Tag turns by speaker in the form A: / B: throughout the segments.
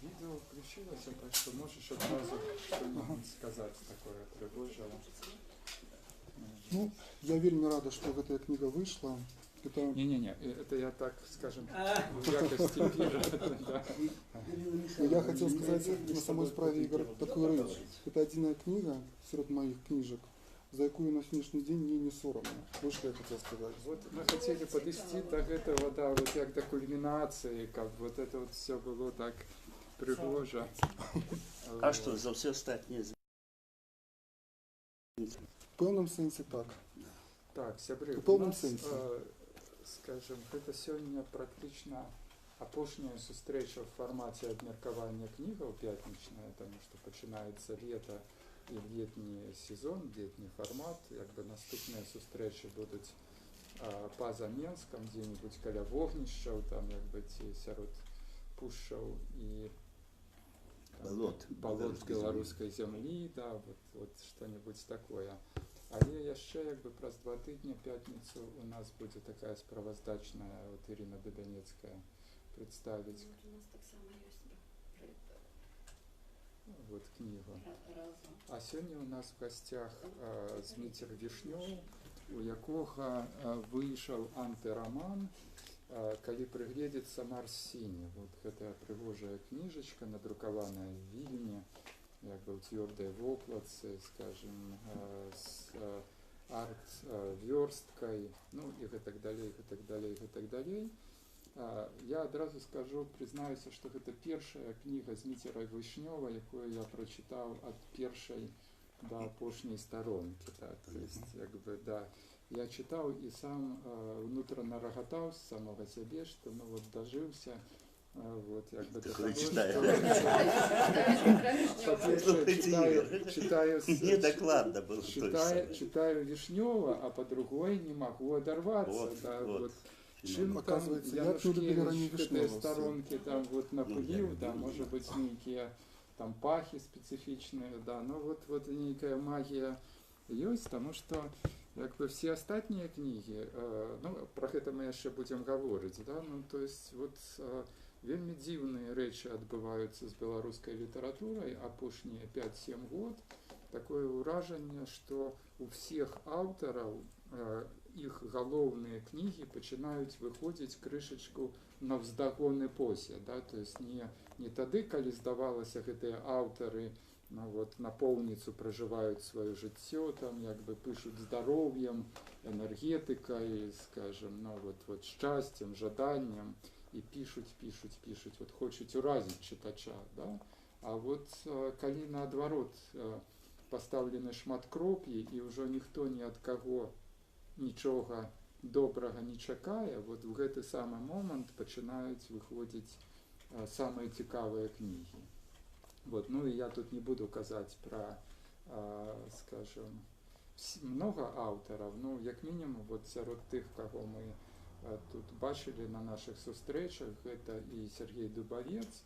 A: Відео включилося, так що можеш одразу щось сказати такое пригожее.
B: Ну, я вельми рада, что эта книга вышла. Это...
A: Не-не-не, это я так, скажем, в якости пира.
B: Я хотел сказать на самой справе, Игорь, такую речь. Это одна книга среди моих книжек, за якую на сегодняшний день мне не соромно. Вот что я хотел сказать.
A: Вот мы хотели подвести до этого, да, вот как до кульминации, как вот это вот все было так пригоже.
C: А что, за все остальные?
B: В певном сенсі так.
A: Так, сябры,
B: У
A: у
B: пэўным
A: нас,
B: сэнсе.
A: скажем, гэта сёння практычна апошняя сустрэча ў фармаце абмеркавання кнігаў пятнічная, тому што пачынаецца лета і летні сезон, летні фармат, як бы наступныя сустрэчы будуць па-за Менскам, дзе-нибудь каля вогнішчаў, там як бы ці сярод пушчаў і балот беларускай зямлі, да, вот что-нибудь такое. Але яшчэ як бы праз 2 тыдні пятніцу у нас будзе такая справаздачная, вот Ірина Беданецкая представіць
D: У нас таксама ёсць
A: вот кнігу. А сёння у нас в гасцях Зміцер Вішнёў, у якога выйшаў антыраман «Калі прыгледзецца Марс сіні». Вот гэтая прыгожая кніжачка, надрукаваная в Вільні, як бы в твердой вокладцы, скажем, с арт-версткой, ну и так далее, и так далее, и так далее. Я одразу скажу, признаюсь, что это первая книга Зміцера Вішнёва, якую я прочитал от первой до апошняй сторонки. Так. То есть, как бы, да, я читал и сам внутренно рогатал с самого себе, что ну вот дожился. Вот, як бы до того, читаю Вишнева, а по другой не могу оторваться.
C: Вот,
A: да,
C: вот.
A: Вот. Чим там Янушкевич в этой сторонке там вот напылил, да, может быть, некие там пахи специфичные, да, но вот некая магия есть, потому что як бы все остальные книги, ну, про это мы еще будем говорить, да, ну, то есть вот вельмі дзіўныя рэчы адбываюцца з беларускай літаратурай апошнія 5-7 год. Такое ўражанне, што у всех аўтараў іх галоўныя кнігі пачынаюць выходзіць крышачку навздагон эпосе, да? То есть не тады, калі здавалася гэтыя аўтары ну, вот, напоўніцу пражываюць сваё жыццё, там як бы пішуць здароўем, энергетыкай, скажем, ну, вот шчасцем, жаданнем, и пишут, вот хочуць уразіць чытача, да? А вот калі наадварот пастаўлены шматкроп'і і ўжо ніхто ні ад каго нічога добрага не чакае, вот в гэты самы момант пачынаюць выходзіць самыя цікавыя кнігі. Вот, ну і я тут не буду казаць пра, скажем, много аўтараў, ну як мінімум вот сярод тых, каго мы тут бачили на наших сустрэчах, это і Сергей Дубовец,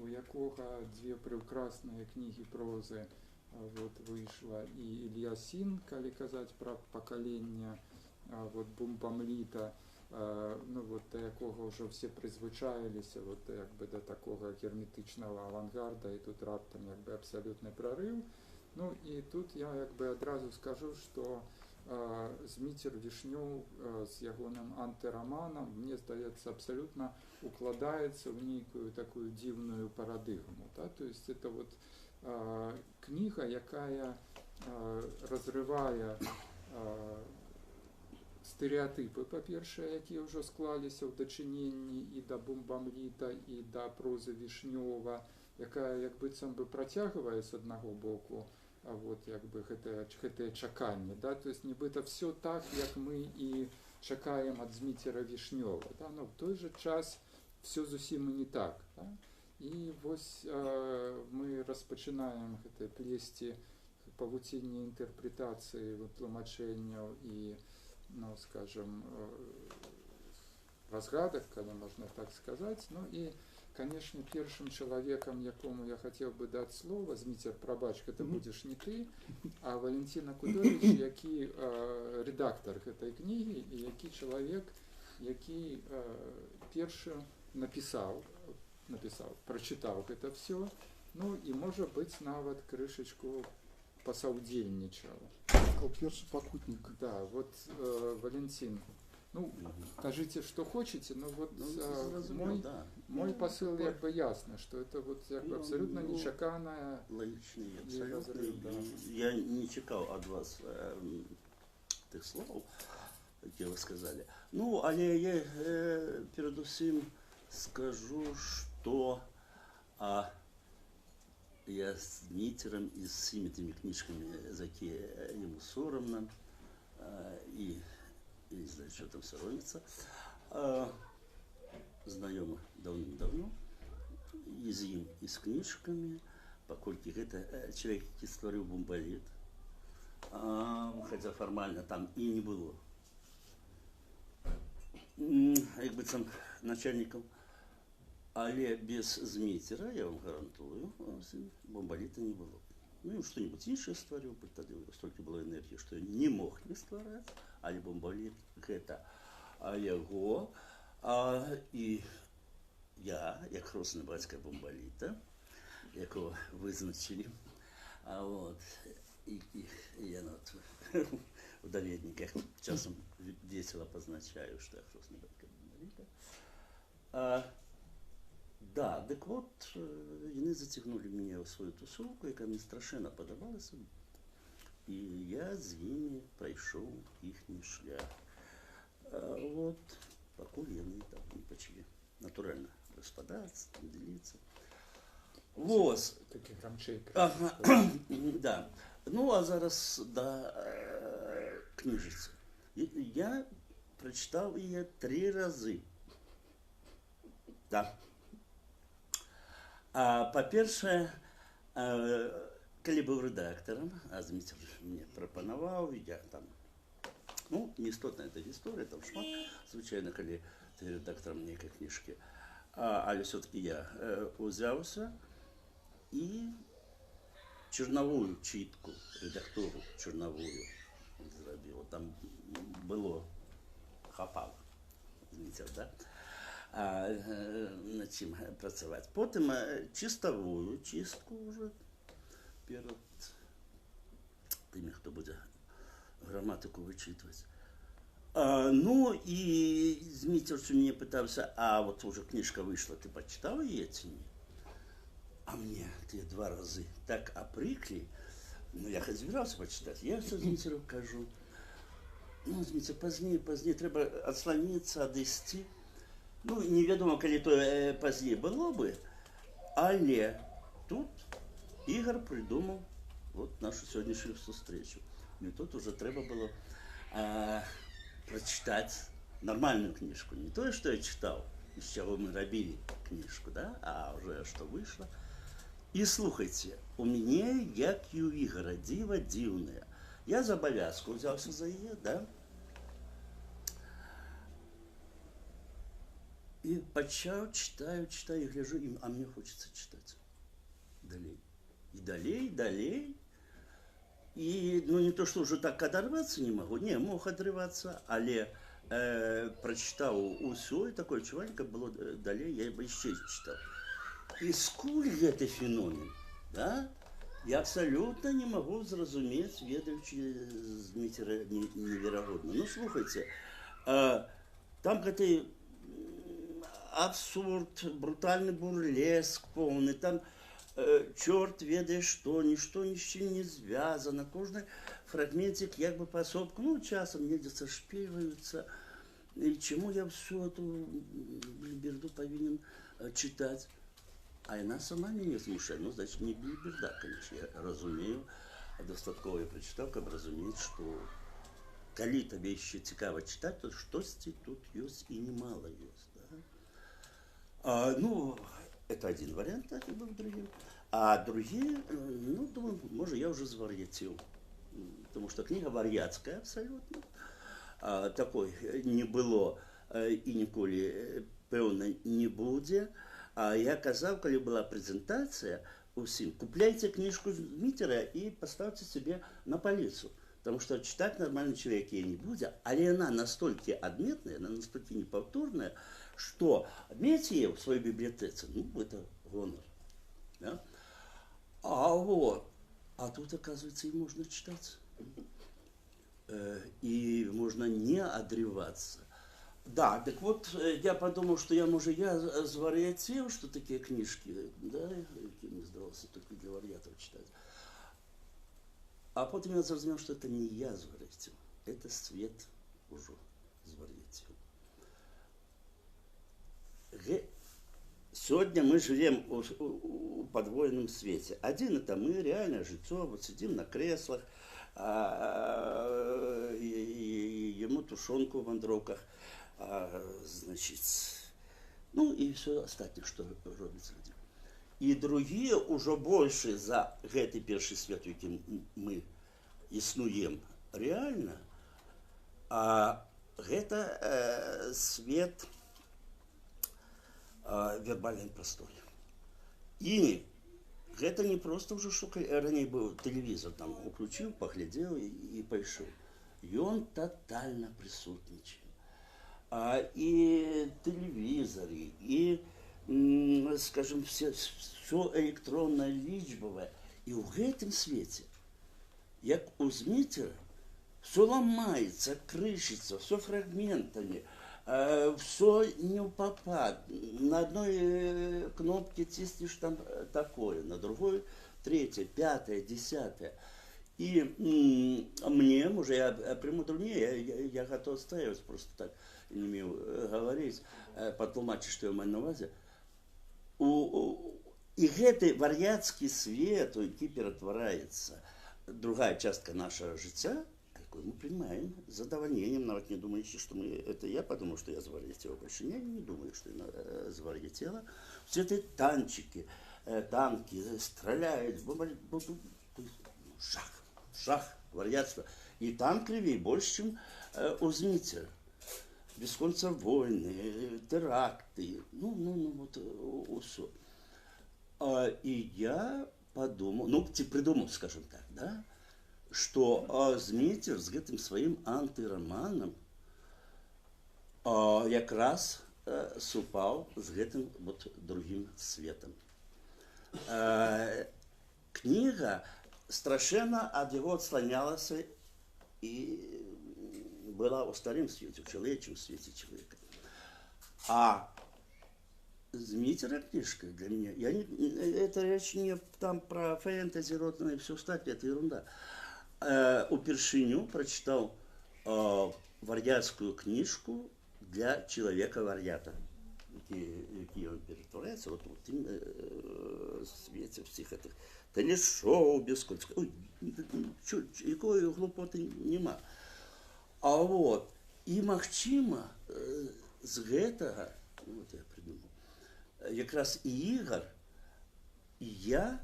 A: у якога 2 прекрасныя кнігі прозы вот, выйшла, і Ілья Сін, калі казаць пра пакаленне вот, бумбамліта, ну, вот, до якога ўжо все прызвычаіліся вот, як бы, до такого герметычнага авангарда, і тут раптам як бы, абсалютны прарыў. Ну і тут я як бы, адразу скажу, што Зміцер Вішнёў з ягоным антыраманам, мне здаецца, абсолютно укладаецца в некую такую дзіўную парадыгму. Да? То есть это вот книга, якая разрывае стэеатыпы, па-першае, якія ўжо склаліся ў дачыненні і да бумбамліта, і да прозы Вішнёва, якая як быццам бы працягвае з аднаго боку вот як бы гэтае чаканне, да, то есть нібыта все так, як мы і чакаем ад Зміцера Вішнёва, да, но в той же час все зусім і не так, да? І вось мы распачынаем гэтае плесці павуцінне інтэрпрэтацыі, тлумачэнняў і, ну, скажем, разгадак, калі можна так сказаць. Ну і конечно, первым человеком, якому я хотел бы дать слово, Зміцер, прабач, это будешь не ты, а Валентина Кудович, які редактор этой книги, и які человек, які першы написал напісаў, прачытаў гэта все, ну і можа быць нават крышачку пасаўдзельнічаў.
B: Сказал перший покутник.
A: Да, вот Валентин, ну кажите, что хотите, но вот мой посыл как бы ясно, что это вот как бы абсолютно нечаканная.
C: Логічний,
A: і
C: абсолютно.
A: розрив, да.
C: Я не чекав від вас тих слов, які ви сказали. Ну, але я передусім скажу, що я с Дмитрием и с всеми этими книжками, за які ему соромно, и не знаю, что там соромиться, знайомы давным-давно, і з ім, і з книжками, покольки гэта чоловік, який створив бомбаліт, хоча формально там і не було. Якби там начальником, але без Змітера, я вам гарантую, бомбаліта не було. Ну, і що-небудь інше створив, бо тоді стільки було енергії, що я не мог не створити, але бомбаліт гэта його, і я, як хресний батько бомбаліта, якого визначили, і я в довідниках часом весело позначаю, що я хресний батько бомбаліта. Да, так от, вони затягнули мене у свою тусовку, яка мені страшенно подобалася, і я з ними пройшов їхній шлях. Вот, покуль вони там не почали натурально розпадатися, ділитися. Вот.
A: Таких рамчейках.
C: Ага, да. Ну, а зараз до книжиці. Я прочитав її 3 рази. Да. По-перше, коли був редактором, а Дмитро мені пропонував, я там, ну, не істотна ця історія, там шмат, звичайно, коли ти редактором ніякої книжки. Але все-таки я узявся і черновую читку, редактуру черновую зробив. Там було хапав, Дмитро, да? Над чим працювати. Потім чистовую чистку вже перед тими, хто буде граматику вичитувати. Ну і Дмитрович мені питався, а от уже книжка вийшла, ти почитав її чи ні? А мені ті 2 рази так оприкли, ну я хоч збирався почитати, я все Дмитру кажу, ну, Дмитро, позднее, треба відслонитися, одійти. Ну, невідомо, коли то пізніше було би, але тут Ігор придумав от нашу сьогоднішню зустрічу. І тут вже треба було прочитати нормальну книжку. Не то, що я читав, з чого ми робили книжку, да? А вже що вийшло. І слухайте, у мене, як і у Ігора, диво дивне. Я за обов'язку взявся за її, да? І почав, читаю, і гляжу, а мені хочеться читати. Далей. І далей. І, ну, не то, що вже так оторватися не можу, не, мог оторватися, але прочитав усё, і таке відчування, як було далей, я б ще читав. І скуль це феномен, да? Я абсолютно не можу зрозуміти, ведаючи з Дмитра невероятно. Ну, слухайте, там какой-то абсурд, брутальный бурлеск полный, там черт ведает что, ничто ни с чем не связано, кожный фрагментик как бы пособку, ну, часом где-то сошпиливаются, и чему я всю эту билиберду повинен читать. А она сама меня смущает, ну, значит, не билиберда, конечно, я разумею, достатково я прочитал, как разуметь, что коли тебе еще цікаво читать, то щось тут есть и немало есть. Да? Ну, это один вариант, так и был другим. А другие, ну, думаю, может, я уже звар'ятил. Потому что книга вар'ятская абсолютно. Такой не было и ніколи, певно, не буде. А я казав, коли була презентація усім, купляйте книжку Дмитра и поставьте себе на полицу. Потому что читать нормальный человек ей не будет, але она настолько отметная, она настолько неповторная, что мець яе ў сваёй бібліятэцы, ну, это гонор. Да? А тут, оказывается, и можно читать. И можно не отрываться. Да, так вот, я подумал, что я звар'яцеў, что такие книжки, да, мне здавалося, только для вар'ятов читать. А потом я зразумеў, что это не я звар'яцеў, это свет уже звар'яцеў. Сегодня мы живем в подвойном свете. Один это мы, реальное жильцо, вот сидим на креслах, и ему тушенку в вандровках, значит, ну и все остальное, что робится людям. И другие уже больше за гэты першы свет, яким мы існуем реально, а гэта свет вербальной просторе. И это не просто уже, что ранее был телевизор, там включил, поглядел и пошел. И он тотально присутничает. И телевизоры, и, скажем, все электронное лічбовое. И в этом свете, як у Зміцера, все ломается, крышится, все фрагментами, все не попад. На одной кнопке тиснешь там такое, на другой третье, пятое, десятое. И мне, уже я приму труднее, я готов отстаивать, просто так не умею говорить, потолмачить, что я маю на увазі. И гэты вар'яцкі свет, які ператвараецца, другая частка нашего жыцця, какой мы принимаем с задовольнением, нават не думаете, что это я подумал, что я звар'яцела, больше я не думаю, что я звар'яцела. Все эти танчики, танки стреляют, шах, вар'яцтва. И там кривей больше, чем у Зміцера. Без конца войны, теракты, вот все. И я подумал, придумал, скажем так, да, что Зміцер с гэтым своим антироманом якраз супал с гэтым вот другим светом. Книга страшенно от него отслонялась и была в старом свете, в человеческом свете человека. А Зміцера книжка для меня, это речь не там про фэнтези, ротное и все остальное, это ерунда. Упершыню прочитал вар'яцкую книжку для человека-вар'ята, які он перетворяется вот в тем свете всех этих телешоу, бесконечно. Ой, якої глупоти нема. А вот, и магчыма з гэтага, вот я придумал, якраз и Игорь, и я,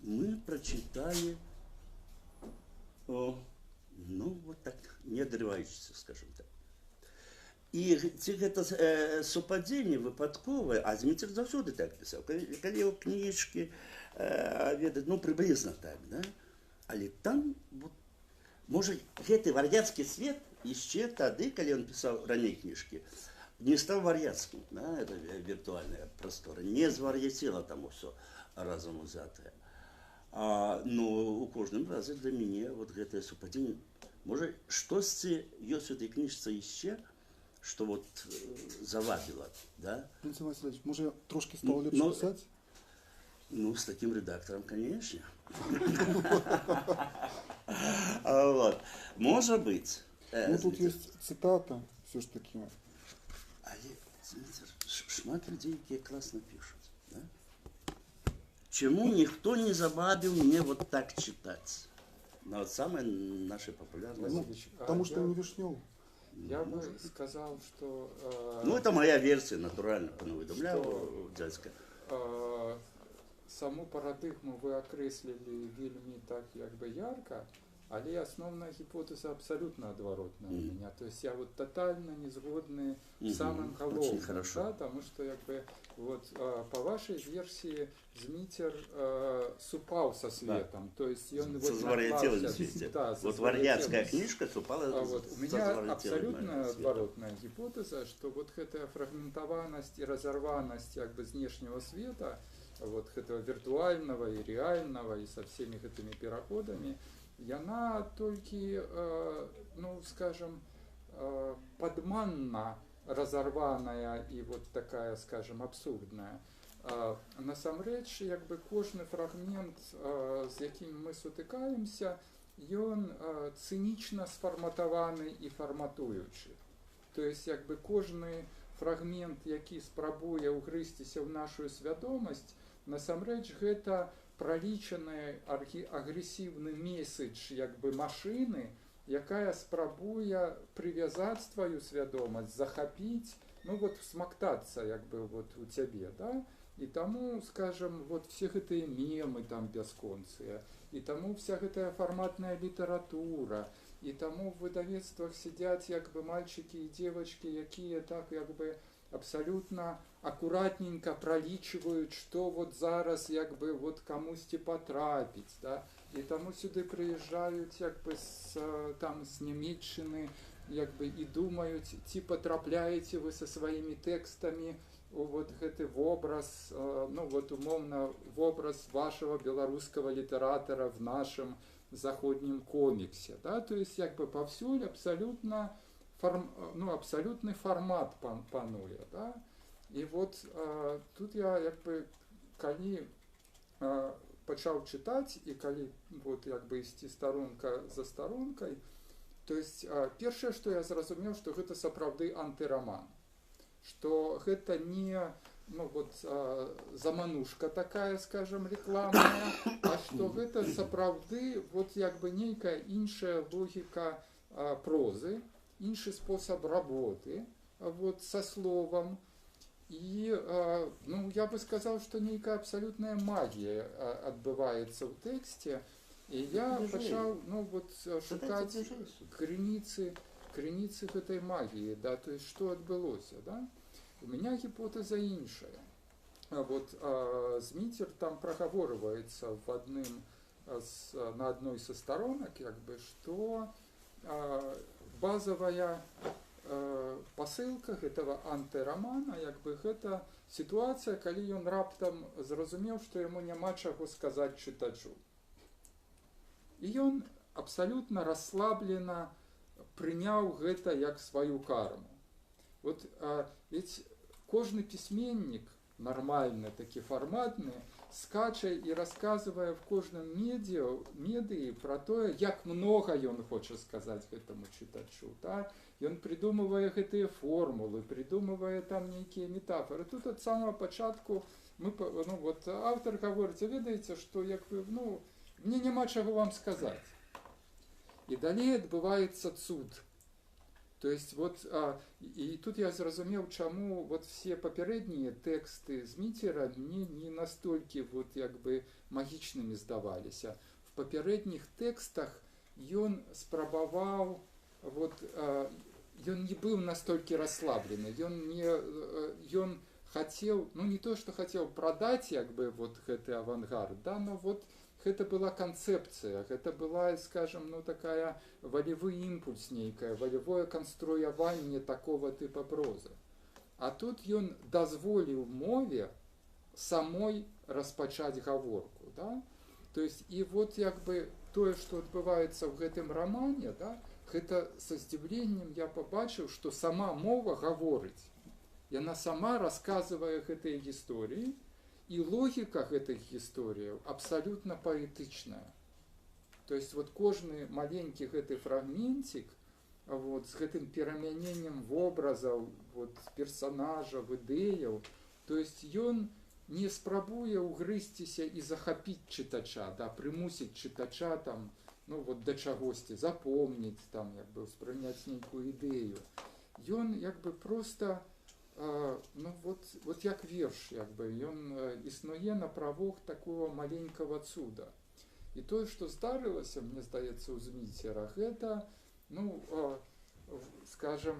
C: мы прочитали, вот так, не отрываючись, скажем так. И это супадение выпадковое, а Зміцер заўсёды так писал, калі ў кніжкі ведаць, приблизно так, да? Але там, вот, может, гэты вар'яцкі свет яшчэ тады, калі он писал раней кніжкі, не стал вар'яцким, да, это виртуальная простора, не звар'яцела там все разом узятое. У кожным разе для мяне вот гэтае супадзенне, может, штосьці ёсць у этой кніжцы яшчэ, что вот завабіла, да?
B: Валентин Васильевич, может, трошки стал легче писать?
C: С таким редактором, конечно. Вот. Может быть.
B: Тут есть цитата, все ж таки.
C: Але, Зміцер, шмат людей, які классно пишут, да? Чему никто не забавил мне вот так читать? Но вот самое наше популярное.
B: Потому что не Вишнев.
A: Я бы сказал, что...
C: это моя версия, натурально, понавыдумляў, дядька.
A: Саму парадыгму вы акрэслілі вельмі так, як бы ярка, але основная гипотеза абсолютно адваротная у меня. То есть я вот тотально не згодны с самым
C: Очень
A: головным,
C: хорошо.
A: да, потому что як бы вот по вашей версии Змитер супал со светом, то есть он вот
C: Звар'ятелым
A: наклался,
C: свете.
A: да,
C: Вот
A: со
C: вар'яцкая
A: звар'ятелым.
C: книжка супала
A: А вот у
C: со
A: меня
C: звар'ятелым
A: абсолютно
C: светом.
A: адваротная гипотеза, что вот эта фрагментованность и разорванность как бы внешнего света, вот этого виртуального и реального, и со всеми этими переходами, яна только, ну, скажем, подманна разорваная и вот такая, скажем, абсурдная. Насамрэч, як бы кожны фрагмент, з якім мы сутыкаемся, ён цынічна сфарматаваны і фарматуючы. То есть як бы кожны фрагмент, які спрабуе ўгрызціся ў нашу свядомасць, насамрэч гэта пралічаны агрэсіўны месседж як бы машыны, якая спрабуе прывязаць твою свядомасць, захапіць, ну вот смактацца як бы вот у цябе, да? И тому, скажем, вот все гэтыя мемы там бясконцыя, и тому вся гэтая форматная литература, и тому в выдавецтвах сидят як бы мальчики и девочки, якія так як бы абсолютно аккуратненько пролічивают, что вот зараз як бы вот камусьці потрапіць, да? И тому сюды приезжают як бы там с Нямецчыны, як бы и думают, ці потрапляете вы со своими текстами вот гэты вобраз, ну вот умовно вобраз вашего белорусского литератора в нашем заходнем комиксе, да, то есть як бы повсюль абсолютно ну, абсолютный формат пануе, да, и вот тут я як бы калі пачаў чытаць і калі вот як бы ісці старонка за старонкай, то есть першае, што я зразумеў, што гэта сапраўды антыраман, что гэта не, ну вот, заманушка такая, скажем, рекламная, а что гэта сапраўды вот як бы нейкая іншая логіка прозы, іншы спосаб работы вот со словом. И, ну, я бы сказал, что некая абсолютная магия отбывается в тексте. И я пачаў, ну, вот, шукать крыніцы этой магии, да, то есть что отбылося, да. У меня гипотеза іншая. Вот Змитер там проговаривается на одной со сторонок, как бы, что базовая посылка этого антиромана, як бы, гэта ситуация, калі ён раптам зразумеў, что ему няма чаго сказать читачу. И он абсолютно расслабленно принял гэта як свою карму. Вот ведь кожны письменник, нормальный, таки форматный, скача и рассказывая в кожном медии про то, як много он хочет сказать этому читачу, да? И он придумывая гэтые формулы, придумывая там некие метафоры. Тут от самого початку мы, ну вот автор говорит, ведаеце, что як вы, ну, мне няма чаго вам сказать. И далее отбывается цуд. То есть вот, и тут я зразумеў, чаму вот все папярэднія тэксты Змітера мне не настолькі вот як бы магічнымі здаваліся. В папярэдніх тэкстах ён спрабаваў, вот, ён не был настолько расслаблены, ён хотел, ну не то, что хотел продать, як бы, вот гэты авангард, да, но вот это была концепция, это была, скажем, ну такая волевой импульс нейкая, волевое конструяванне такого типа прозы. А тут ён дазволіў мове самой распачаць гаворку, да? То есть и вот як бы тое, что адбываецца в гэтым романе, да, гэта со здзіўленнем я побачыў, что сама мова гаворыць. Яна сама рассказывае гэтыя гісторыі, и логика этих историй абсолютно поэтичная. То есть вот кожны маленький гэты фрагментик вот, с гэтым перамянением образов, вот, персонажа, ідэяў, то есть ён не спрабуе угрызціся и захапіць читача, да, прымусіць читача там, ну вот до чагосьці запомніць, там, як бы ўспрыняць нейкую ідэю. Ён як бы просто ну вот як верш, як бы, ён існуе на правах такого маленького цуда. І тое, што здарылася, мне здаецца, у Зміцера, гэта, ну, скажем,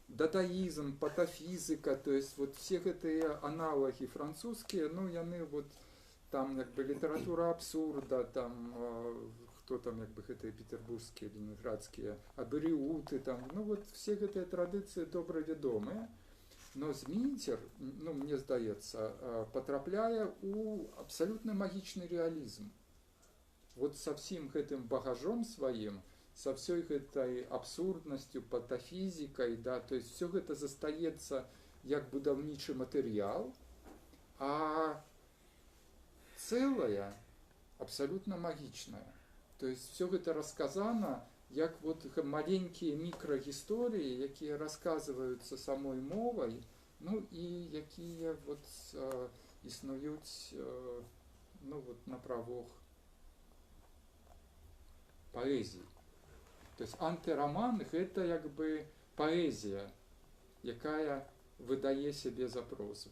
A: дадаізм, патафізіка, то есть вот все гэтыя аналагі французскія, ну, яны вот там, як бы, літаратура абсурда, там, хто там, як бы, гэтыя петербургскія, ленинградскія, аберіуты, там, ну, вот все гэтыя традыцыі добра вядомыя, но Зміцер, ну, мне здаецца, патрапляе ў абсалютна магічны рэалізм. Вот со всем гэтым багажом сваім, со всей этой абсурдностью, патафизикой, да, то есть все это застаецца як будаўнічы матэрыял, а целое абсолютно магічнае. То есть все это рассказано як вот маленькие мікрагісторыі, якія рассказываются самой мовай, ну і якія вот існуюць, ну вот на правах поэзии. То есть антироман – это як бы поэзия, якая выдае себе за прозу.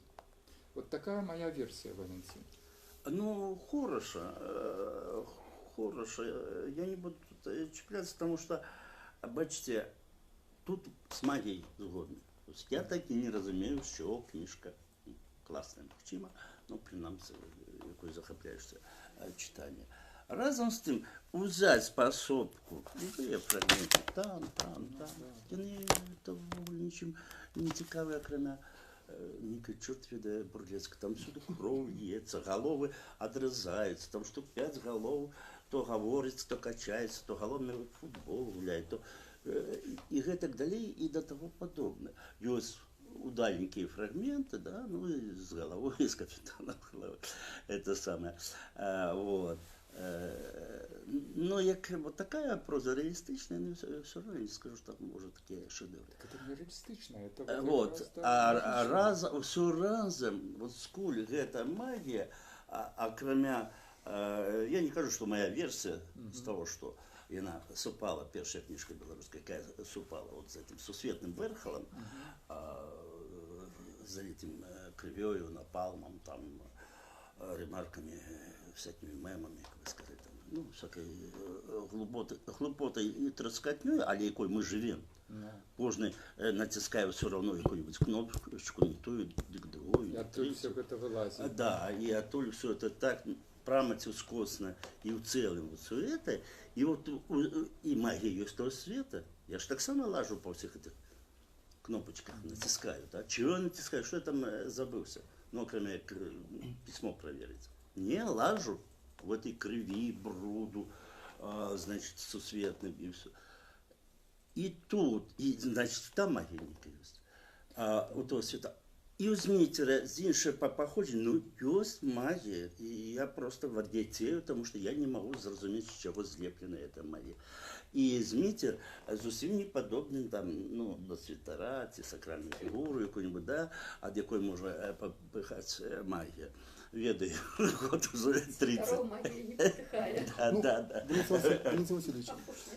A: Вот такая моя версия, Валентин.
C: Ну, хорошо. Я не буду тут чіпляться, потому что, бачите, тут с магией згодны. То есть я так и не разумею, з чого книжка классная, магчыма, ну, принамсі, якой захапляешься читание. Разом з тим, взять способку, любые фрагменты, там, яны нічым не цікавы, акрамя некай чорт ведае бурлеска, там всюду кроў льецца, галовы адрызаюцца, там штук 5 галоў, то гаворыць, то качаецца, то галоўны футбол гуляе, то і гэтак далей і да таго падобна. Ёсць удаленькие фрагменты, да, ну и с головой, и с капитаном головы, это самое, вот. Но як вот такая проза реалистичная, но все равно не скажу, что там может такие шедевры.
A: Это не реалистично, это
C: вот, все разом, вот скуль эта магия, кроме, я не кажу, что моя версия с того, что она супала, первая книжка белорусская, какая супала вот с этим сусветным верхолом, залитым кровью, напалмом, там, ремарками, всякими мемами, как бы сказать, там, ну, всякой глупотой и трескотней, але якой мы живем. Кожный натискает все равно какую-нибудь кнопочку, не ту, другую.
A: И оттуда все это вылазит.
C: Да, и оттуда все это так прамати скосно и в целом вот все это. И вот и магия есть того света. Я ж так само лажу по всех этих кнопочках, натискаю. Да? Чего я натискаю? Что я там забылся? Ну, кроме письмо проверить. Не лажу в этой крови, бруду, значит, сусветным и все. И тут, и, значит, там магия есть. У того света. І у Зміцера з іншого походження, ну, ёсць магія. І я просто вардзяцею, тому що я не можу зрозуміти, з чого злеплена эта магія. І Зміцер зусім не подобний там, ну, до святара, ці сакральну фігуру яку-небудь, да, ад якої може попихати магія. Ведаю, год уже 30.
D: Второго магия не потихая.
C: Да.
B: Валентин Васильевич,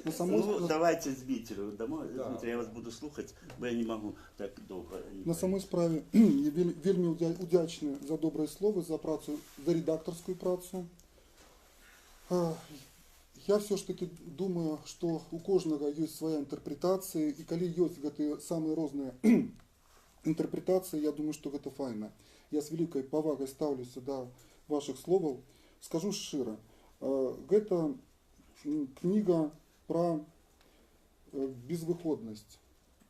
C: Ну, давайте Зміцеру домой. Зміцер, я вас буду слухати, бо я не можу так довго.
B: на самой справе я вельмі удячны за добрае слово, за працу, за редакторскую працу. Я все ж таки думаю, что у кожнага есть своя интерпретация, и калі есть гэтыя самые розныя интерпретации, я думаю, что гэта файна. Я с великой павагай ставлюся до ваших словаў. Скажу шчыра, гэта книга про безвыходнасць,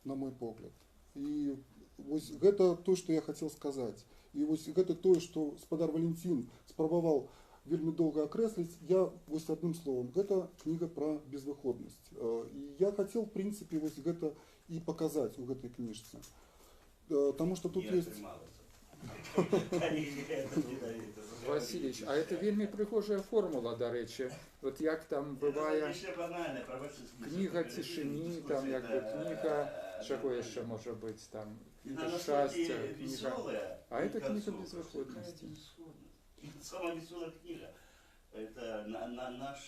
B: на мой погляд. И вось гэта то, что я хотел сказать. И вось гэта то, что спадар Валентин спрабаваў вельмі долго окреслить. Я вось одним словом, гэта книга про безвыходнасць. И я хотел, в принципе, вось гэта и показать у гэтай книжцы. Потому что тут есть...
A: Васильевич, а это вельмі прыгожая формула, до речі. Вот як там бывае книга цішыні, там як бы книга, чаго яшчэ можа быць, там шчасця, книга. А это книга безвыходности.
C: Самая веселая книга. Это наш...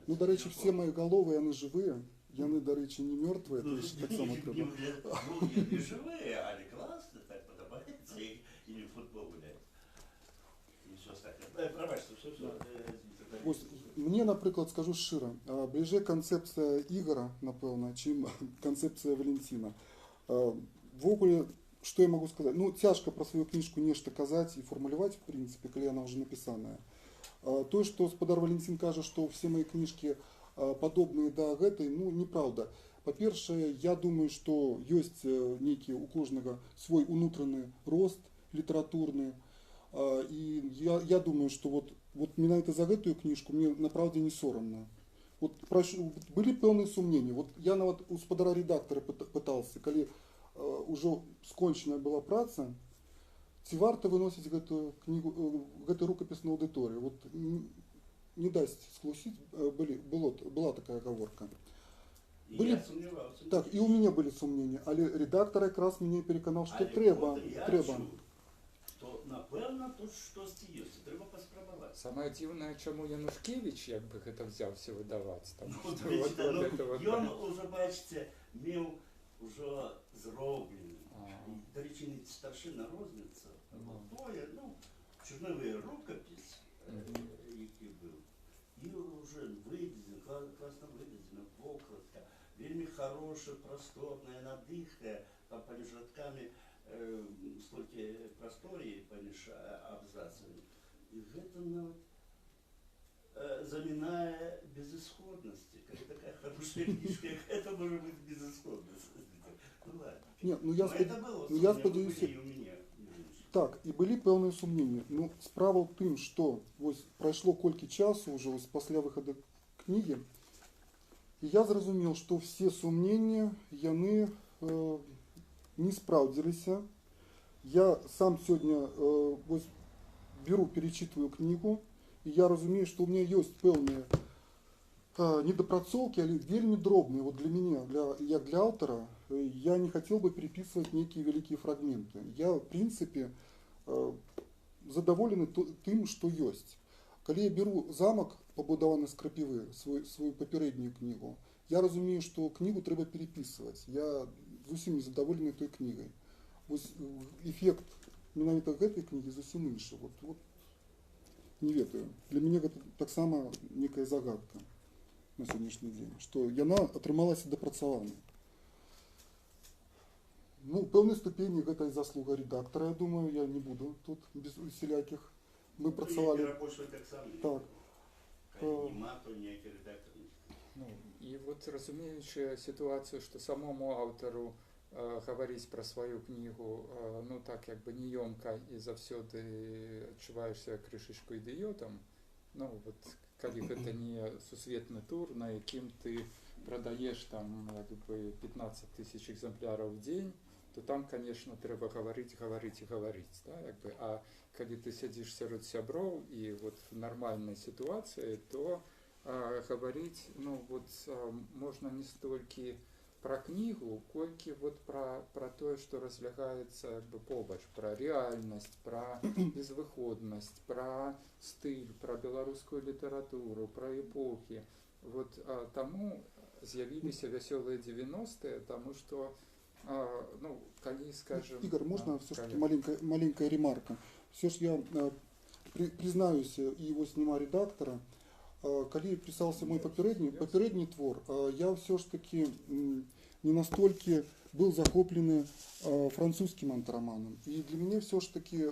B: Ну, до речі, все мои головы, яны живые. Яны, до речі, не мертвые. Это еще так само треба.
C: Не живые, але классно, так подобается. И в футбол гуляет. И все остальное. Пробачьте, все.
B: Ось мне, наприклад, скажу щиро, ближе концепція Ігора, напевно, чим концепція Валентина. Ввогуле, що я можу сказати? Ну, тяжко про свою книжку нечто казати і формулювати, в принципі, коли вона вже написана. То, что господар Валентин каже, что все мои книжки подобные до гэтай, ну, неправда. По-перше, я думаю, что есть некий у кожного свой внутренний рост литературный. И я думаю, что вот менавіта за гэтую книжку мне направді не соромно. Вот были певные сомнения. Вот я нават у спадара редактора пытался, коли уже скончена была праца, ці варта выносіць гэтую книгу, гэты рукапіс на аудыторыю. Вот не дасть склусить, была такая оговорка.
C: Я сумнівався.
B: Так, и у меня были сомнения, але редактор якраз меня переконал, что треба.
C: То, напевно, тут щось є, треба поспробувати.
A: Самое дивное, чому Янушкевич, якби гэта взявся видавати. Там,
C: Ну,
A: що
C: бачите,
A: от
C: ну,
A: это вот,
C: ён уже, бачите, мів уже зроблений.
A: Ага.
C: До речі, не старшина розниця,
A: Ага.
C: то є, ну, чорновий рукопис, який був, і вже виведено, класно виведено, покладка, вельми хороша, просторна, надихає, там поміж рядками стільки просторі, поміж абзацами. І це навіть замінає безысходності. Коли така хороша книжка, як це може бути безысходність? Ну ладно.
B: Ні, ну
C: я
B: сподіваюся.
C: і у мене.
B: Так, і були певні сумніння. Ну, справа в тим, що ось пройшло кілька часу вже ось після виходу книги, і я зрозумів, що всі сумніння, вони не справдилися. Я сам сьогодні ось беру, перечитываю книгу, і я розумію, що у мене є певні недопрацовки, але вельми дробные. Вот для меня, як для автора, я не хотел бы переписывать некие великие фрагменты. Я, в принципе, задоволений тим, що есть. Коли я беру «Замок», побудований з крапиви, свою попередню книгу, я розумію, що книгу треба переписувати. Я зовсім не задоволений тою книгою. Ось ефект менавіта гэтай книги зовсім інший. Вот не ведаю. Для меня это так само некая загадка на сьогоднішній день, що яна атрымалася дапрацаванай. Ну, в певній ступені гэта і заслуга редактора, я думаю, я не буду тут без усіляких. Ми працювали. Так.
C: Нема, то ніякий редактор.
A: Ну, і от розуміючи ситуацію, що самому автору говорить про свою книгу, ну так якби неёмко і завсёды адчуваешься крышачку ідыётам, ну вот калі гэта не сусветны тур, на якім ты продаешь там якби 15 тысяч экземпляраў в день, то там, конечно, трэба говорить, да, якби. А калі ты сядзіш сярод сяброў і вот в нормальной ситуации, то говорить, ну вот можна не столькі про книгу, колькі вот про тое, што разлягаецца якби побач, про реальнасць, про безвыходнасць, про стыль, про беларускую літаратуру, про эпохи. Вот таму з'явіліся вясёлыя 90-е, таму што ну, калі, скажем...
B: Игорь, можно все-таки маленькая ремарка? Все ж я признаюсь, и его снима редактора, коли писался мой попередний твор, я все ж таки не настолько был захоплен французским антироманом. И для меня все ж таки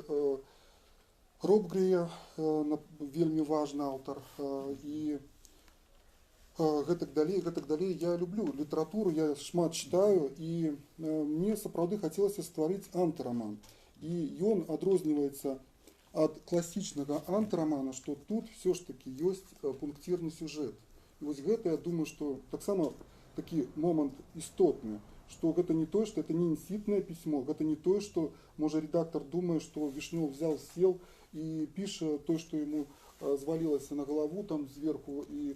B: Робгрея вельми важный автор, и гэтак далей. Я люблю літаратуру, я шмат читаю, і мне сапраўды хацелася стварыць антироман. І ён адрозніваецца ад класічнага антиромана, што тут все ж таки ёсць пунктирны сюжет. І вось гэта, я думаю, што таксама такі момант істотны, што гэта не тое, што это не інсітнае пісьмо, гэта не тое, што можа редактор думае, што Вішнёў взял, сел і піша то, што яму звалілася на галаву там зверху, і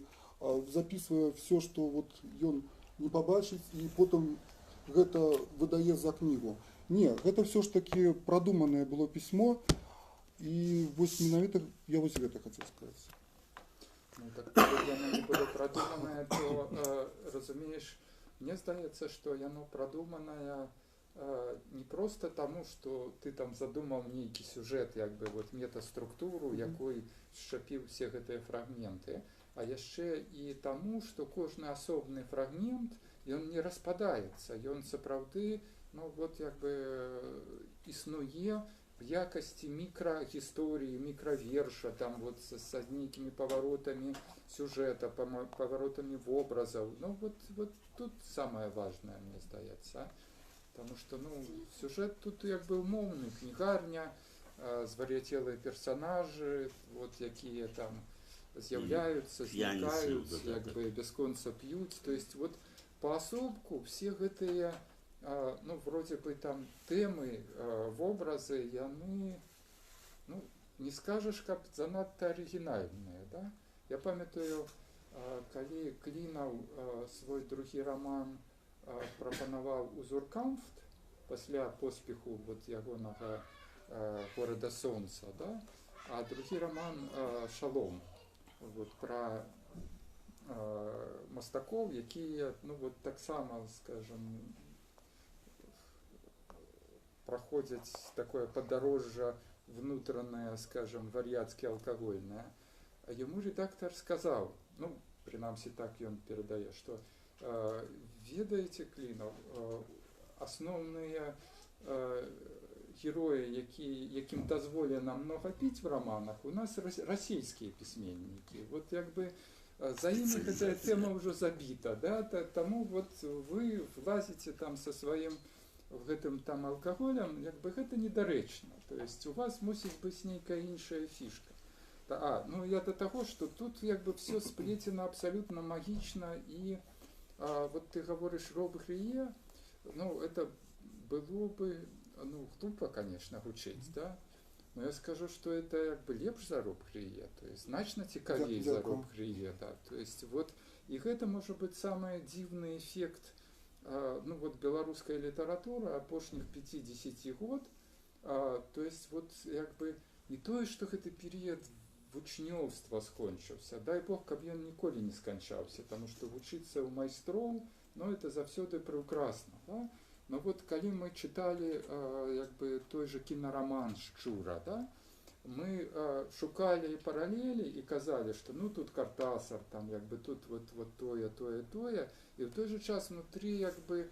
B: записывая все, что вот ён не побачыць, і потом гэта выдае за книгу. Не, гэта все ж таки продуманное было письмо, і вось менавіта я вось гэта хотел сказать.
A: Ну так, калі яно не было продуманное, то, разумееш, мне здаецца, што яно продуманае не просто тому, што ты там задумаў нейкі сюжэт, як бы вот метаструктуру, якой сшчапіў все гэтыя фрагменты, а яшчэ і таму, што кожны асобны фрагмент, ён не распадаецца, ён сапраўды, ну вот як бы існуе в якасці мікрагісторыі, мікраверша, там вот са нейкімі паваротамі сюжэта, паваротамі вобразаў. Ну вот тут самае важнае, мне здаецца. Потому что, ну, сюжет тут як бы умовный, книгарня, звар'яцелыя персонажи, вот якія там з'яўляюцца, знікаюць, як бы бясконца п'юць. То есть вот поасобку все гэтыя, ну, вроде бы там тэмы, вобразы, яны, ну, не скажешь, каб занадта арыгінальныя, да? Я памятаю, калі Клінаў свой другі роман прапанаваў «Узуркамфт» пасля поспеху вот ягонага «Горада Сонца», да? А другі роман «Шалом» вот, пра мастакоў, якія, ну, вот таксама, скажем, праходзяць такое падарожжа внутранае, скажем, вар'яцкі алкагольнае. А яму редактор сказаў, ну, прынамсі так ён перадае, што ведаеце, Клінаў, асноўныя героі, якім дазволена многа піць в романах, у нас расійскія пісьменнікі. Вот як бы за імі гэтая тэма ўжо забіта, да? Таму вот вы влазіце там со сваім гэтым там алкаголем, як бы гэта недарэчна. То есть у вас мусіць быць нейкая іншая фішка. Ну я до таго, што тут як бы все сплетено абсолютно магічна, і вот ты говоришь Робbe-Грие, ну это было бы, ну, глупо, конечно, гучыць, да? Но я скажу, что это як бы лепш за Робbe-Грие, то есть значна цікавей за Робbe-Грие, да. То есть вот, і гэта можа быць самый дзіўны эффект, ну вот беларуская літаратура апошніх 50 год, то есть вот як бы не тое, што гэты перыяд вучнёўства скончыўся, дай Бог, каб ён ніколі не сканчаўся, потому что вучыцца ў майстроў, ну это заўсёды прекрасна, да? Но вот калі мы читали як бы той же кінароман «Шчура», да, мы шукали параллели и казали, что ну тут Картасар, там як бы тут вот тое, и в той же час внутри як бы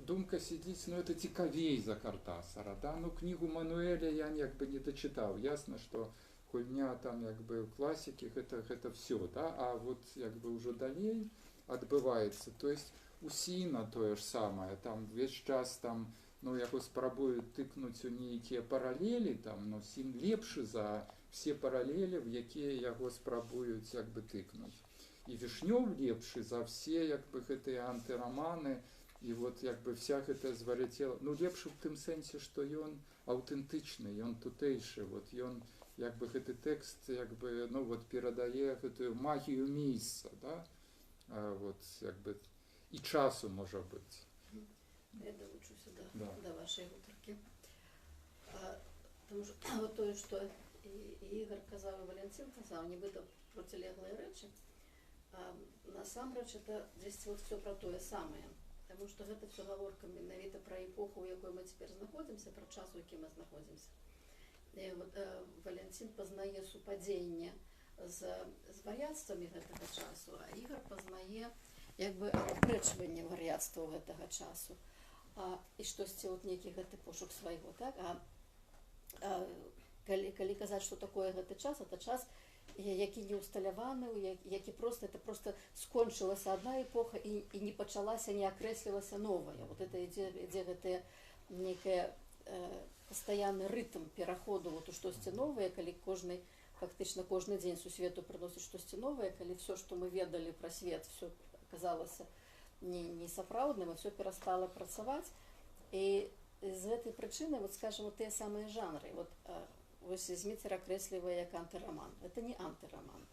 A: думка сидіць, ну это цікавей за Картасара, да, ну книгу Мануэля я як бы не дочитал, ясно, что гульня там як бы в классике гэта все, да, а вот як бы уже далей адбываецца, то есть у Сіна тое ж самае, там весь час там, ну яго спрабуюць тыкнуць у нейкія паралелі, там, ну Сін лепшы за все паралелі, в якія яго спрабуюць як бы тыкнуць. І Вішнёў лепшы за все як бы гэтыя антыраманы, і вот як бы вся гэта звар'яцела, ну лепшы в тым сэнсе, што ён аўтэнтычны, ён тутэйшы, вот ён як бы гэты тэкст як бы, ну вот перадае гэтую магію месца, да, вот як бы і часу можа быць.
D: Я долучуся
A: Да.
D: до вашей гутаркі. Тому що вот тое, што і Ігор казав, і Валентин казав, нібито процілеглі речі, насамрэч это здесь вот все про тое самае. Тому що гэта все гаворка менавіта про эпоху, у якой мы цяпер знаходзімся, про час, у якім мы знаходзімся. І вот Валентин пазнае супадзенне з вар'яцтвамі гэтага часу, а Ігор пазнае як бы апрэчванне вар'яцтва гэтага часу. І штосьці вот нейкі гэты пошук свайго, так? Калі казаць, што такое гэты час, это час, які не усталяваны, які просто скончылася одна эпоха і не пачалася, не акрэслілася новая. Вот это ідзе гэтая нейкая пастаянны рытм пераходу вот у штосьці новае, калі фактычна кожны дзень сусвету прыносіць штосьці новае, калі все, што мы ведалі пра свет, все аказалася не сапраўдным, все перастала працаваць. І з гэтай прычыны, вот скажем, вот тыя самыя жанры, вот вось Зміцер акрэслівае як антыраман. Это не антыраман,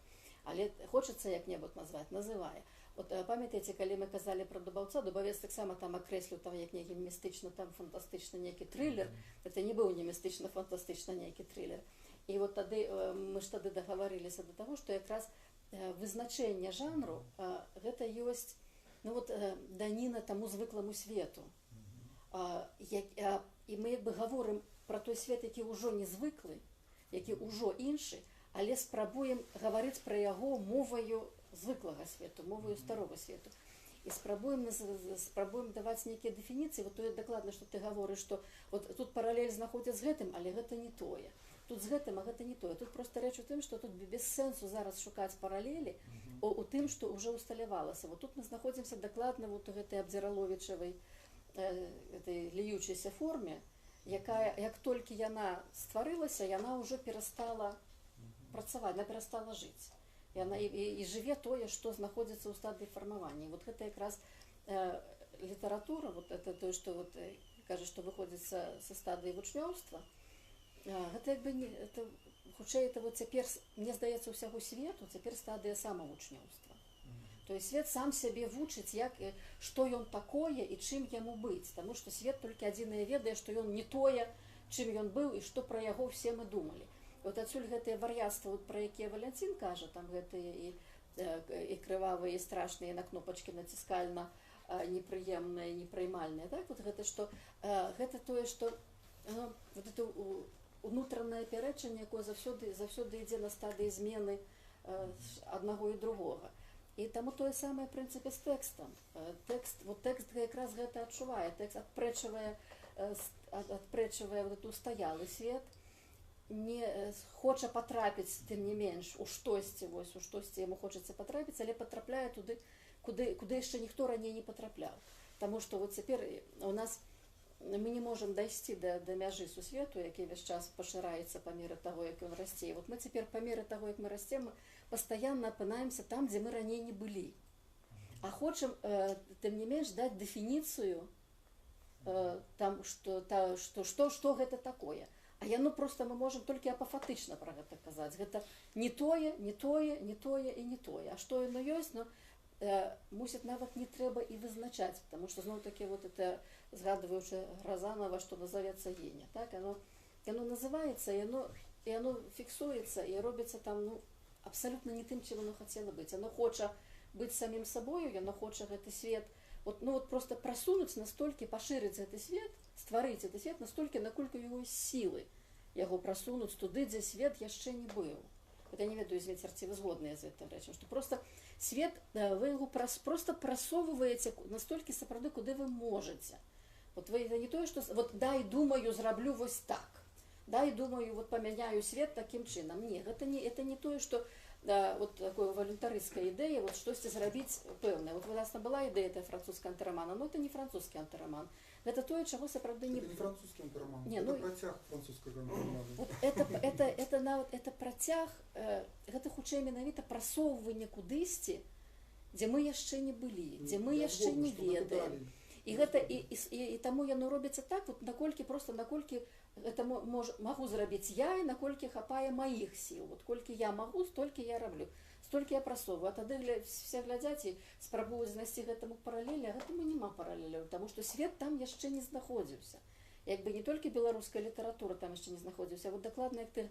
D: але хочацца як-небудзь назваць, называе. Вот памятаеце, калі мы казалі пра Дубаўца, Дубавец таксама там акрэсліў там як нейкі містычна, там фантастычна нейкі трылер. Это не быў не містычна-фантастычна нейкі трылер. І вот тады мы ж тады дагаварыліся да таго, што якраз вызначэнне жанру гэта ёсць, ну вот даніна таму звыкламу свету. і ми якби говоримо про той світ, який уже не звикли, який уже інший, але спробуємо говорити про його мовою звиклого світу, мовою старого світу. І спробуємо давати некие дефініції, от то докладно, що ти говориш, що от тут паралель знаходиться з гэтим, але гэта не тое. Тут з гэтым, а гэта не тое. Тут просто реч у тим, що тут без сенсу зараз шукати паралелі у тим, що вже усталявалося. Вот тут ми знаходимося докладно вот у гэтай Абдзіраловічевай этой ліючейся форме, яка, як тільки яна створилася, яна вже перестала працювати, вона перестала жити. І живе тое, што знаходзіцца ў стадыі фармавання. Вот гэта якраз літаратура, вот это тое, што вот, кажа, што выходзіць са стадыі вучнёўства, гэта як бы не, это, хутчэй, это вот цяпер, мне здаецца, ўсяго свету, цяпер стадыя самавучнёўства. То есть свет сам сябе вучыць, як, што ён такое і чым яму быць. Таму што свет толькі адзінае ведае, што ён не тое, чым ён быў і што пра яго все мы думалі. Вот отсюль гэтыя вар'яцтва, вот, про якія Валянцін кажа, там гэтыя і крывавыя, і страшныя, на кнопачкі націскальна, непрыемныя, непрыймальныя. Так? Вот гэта, што, гэта тое, што вот это унутранае пярэчанне, якое заўсёды ідзе на стадыі змены аднаго і другога. І таму тое самае, в прынцыпе, з тэкстам. Тэкст якраз гэта адчувае. Тэкст адпрэчвае вот эту стаялы свет, не хоча потрапіць, тым не менш, у штосьці яму хочацца потрапіць, але потрапляе туды, куды яшчэ ніхто раней не потрапляў. Таму што вот цяпер у нас мы не можам дайсці да мяжы сусвету, які весь час пашыраецца па меры таго, як ён расце. І вот мы цяпер па меры таго, як мы расцем, мы пастаянна апынаемся там, дзе мы раней не былі. А хочам, тым не менш, даць дэфініцыю там, што гэта такое. А яно просто мы можем толькі апафатычна пра гэта казаць. Гэта не тое, не тое, не тое і не тое. А што яно ёсць, но мусіць нават не трэба і вызначаць, потому што зноў-такі вот это, згадваючы Разанова, што назавецца гене. Так? Яно называецца, і яно фіксуецца, і робіцца там, ну, абсалютна не тым, чым яно хацела быць. Яно хоча быць самім сабою, яно хоча гэты свет, вот, ну, вот просто прасунуць настолькі, пашырыць гэты свет, стварыць гэты свет настолькі, наколькі яго сілы яго прасунуць туды, дзе свет яшчэ не быў. Вот я не ведаю, Вецер, ці вы згодныя з гэтым рэчам, што просто свет, вы яго просто прасоўваеце настолькі сапраўды, куды вы можаце. Вот вы не тое, што вот дай, думаю, зраблю вось так. Дай, думаю, вот памяняю свет такім чынам. Не, это не тое, што вот такое волюнтаристская идея, вот штосьці зрабіць пэўнае. Вот у нас была идея этой французского антиромана, но это не французский антироман. Это тое, чего сапраўды не...
B: Это не французский антироман,
D: не,
B: это
D: ну,
B: працяг французского антиромана.
D: Вот это працяг, гэта хутчэй менавіта прасоўванне кудысьці, дзе мы яшчэ не былі, дзе мы яшчэ не ведаем. І таму яно робіцца так, вот наколькі это могу зрабіць я, і наколькі хапае маіх сіл. Вот колькі я магу, столькі я раблю, столькі я прасоўваю. А тады все глядзяць і спрабуюць знайсці гэтаму паралелі, а гэтаму няма паралеляў, таму што свет там яшчэ не знаходзіўся. Як бы не толькі беларуская літаратура там яшчэ не знаходзіўся, а вот дакладна, як ты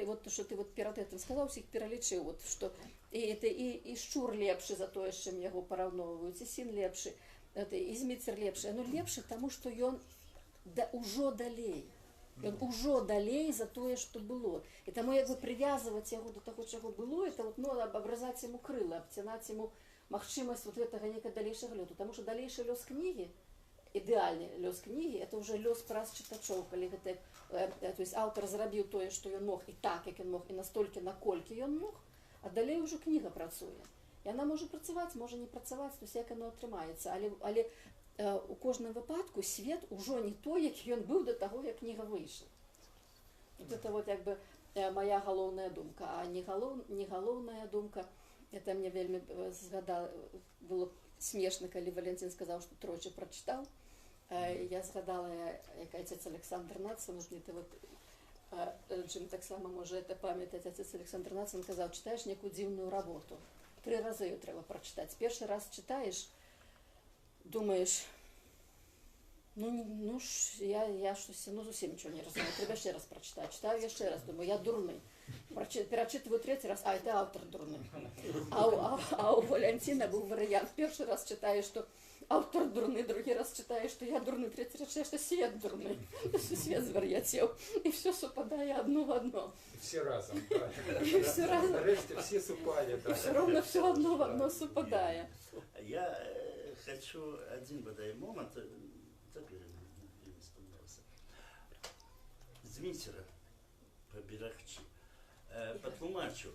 D: вот што ты вот перад гэтым сказаў, усіх пералічыў, вот што і Шчур лепшы за тое, з чым яго параўноўваюць, і Сін лепшы, і Зміцер лепшы. Яно лепшы, таму што ён ужо далей. Ён ужо далей за тое, што было. І таму як бы прывязваць яго до таго, чаго было, это вот, ну, абразаць яму крылы, абцянаць яму магчымасць вот гэтага некага далейшага лёту. Таму што далейшы лёс кнігі, ідэальны лёс кнігі, это ўжо лёс праз чытачоў, калі гэта, то есть аўтар зрабіў тое, што ён мог, і так, як ён мог, і настолькі, наколькі ён мог, а далей ужо кніга працуе. Яна можа працаваць, можа не працаваць, то есть як яно атрымаецца, але у кожным выпадку свет ужо не той, як ён быў да таго, як кніга выйшла. Вот это вот як бы моя галоўная думка. А не галоўная думка, это мне вельмі згадала, было смешна, калі Валянцін сказаў, што тройчы прачытаў. Я згадала, як отец Александр Нацин, чым таксама можа это памятаць, отец Александр Нацин казаў, чытаеш некую дзіўную работу. 3 разы ее трэба прачытаць. Першы раз чытаеш, думаешь, я штось, зусім нічого не разумею, треба ще раз прочитати. Читаю я ще раз, думаю, я дурний. Перечитываю 3-й раз, это автор дурний. А у Валянтина був варіант. Перший раз читаєш, що автор дурный, другий раз читаешь, что я дурный, третий раз читаешь, что свет дурный, свет звар'ятел, и все совпадает одно в одно.
A: Все разом, да.
D: И все разом.
A: Нарешті всі супали, да.
D: Все равно все одно в одно совпадает.
C: Я хочу один бодай момент, теперь не вспомнился. Змитера поберегчи, потлумачу.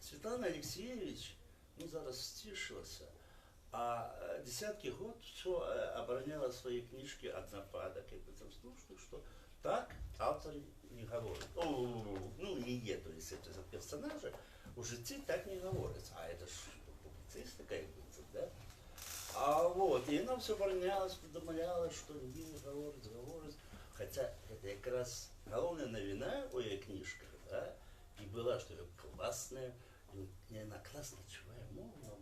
C: Світлана Алексеевич, ну зараз стишилася, а десятки год все обороняла свои книжки от нападок и потом слушаю, что так автор не говорит. Ну, не то есть это персонажи, у житті так не говорится. А это ж публицистика, да? А вот, и она все оборонялась, предумовлялась, что не говорит. Хотя это как раз головная новина у ее книжках, да, и была, что классная, не она классная чувая мова,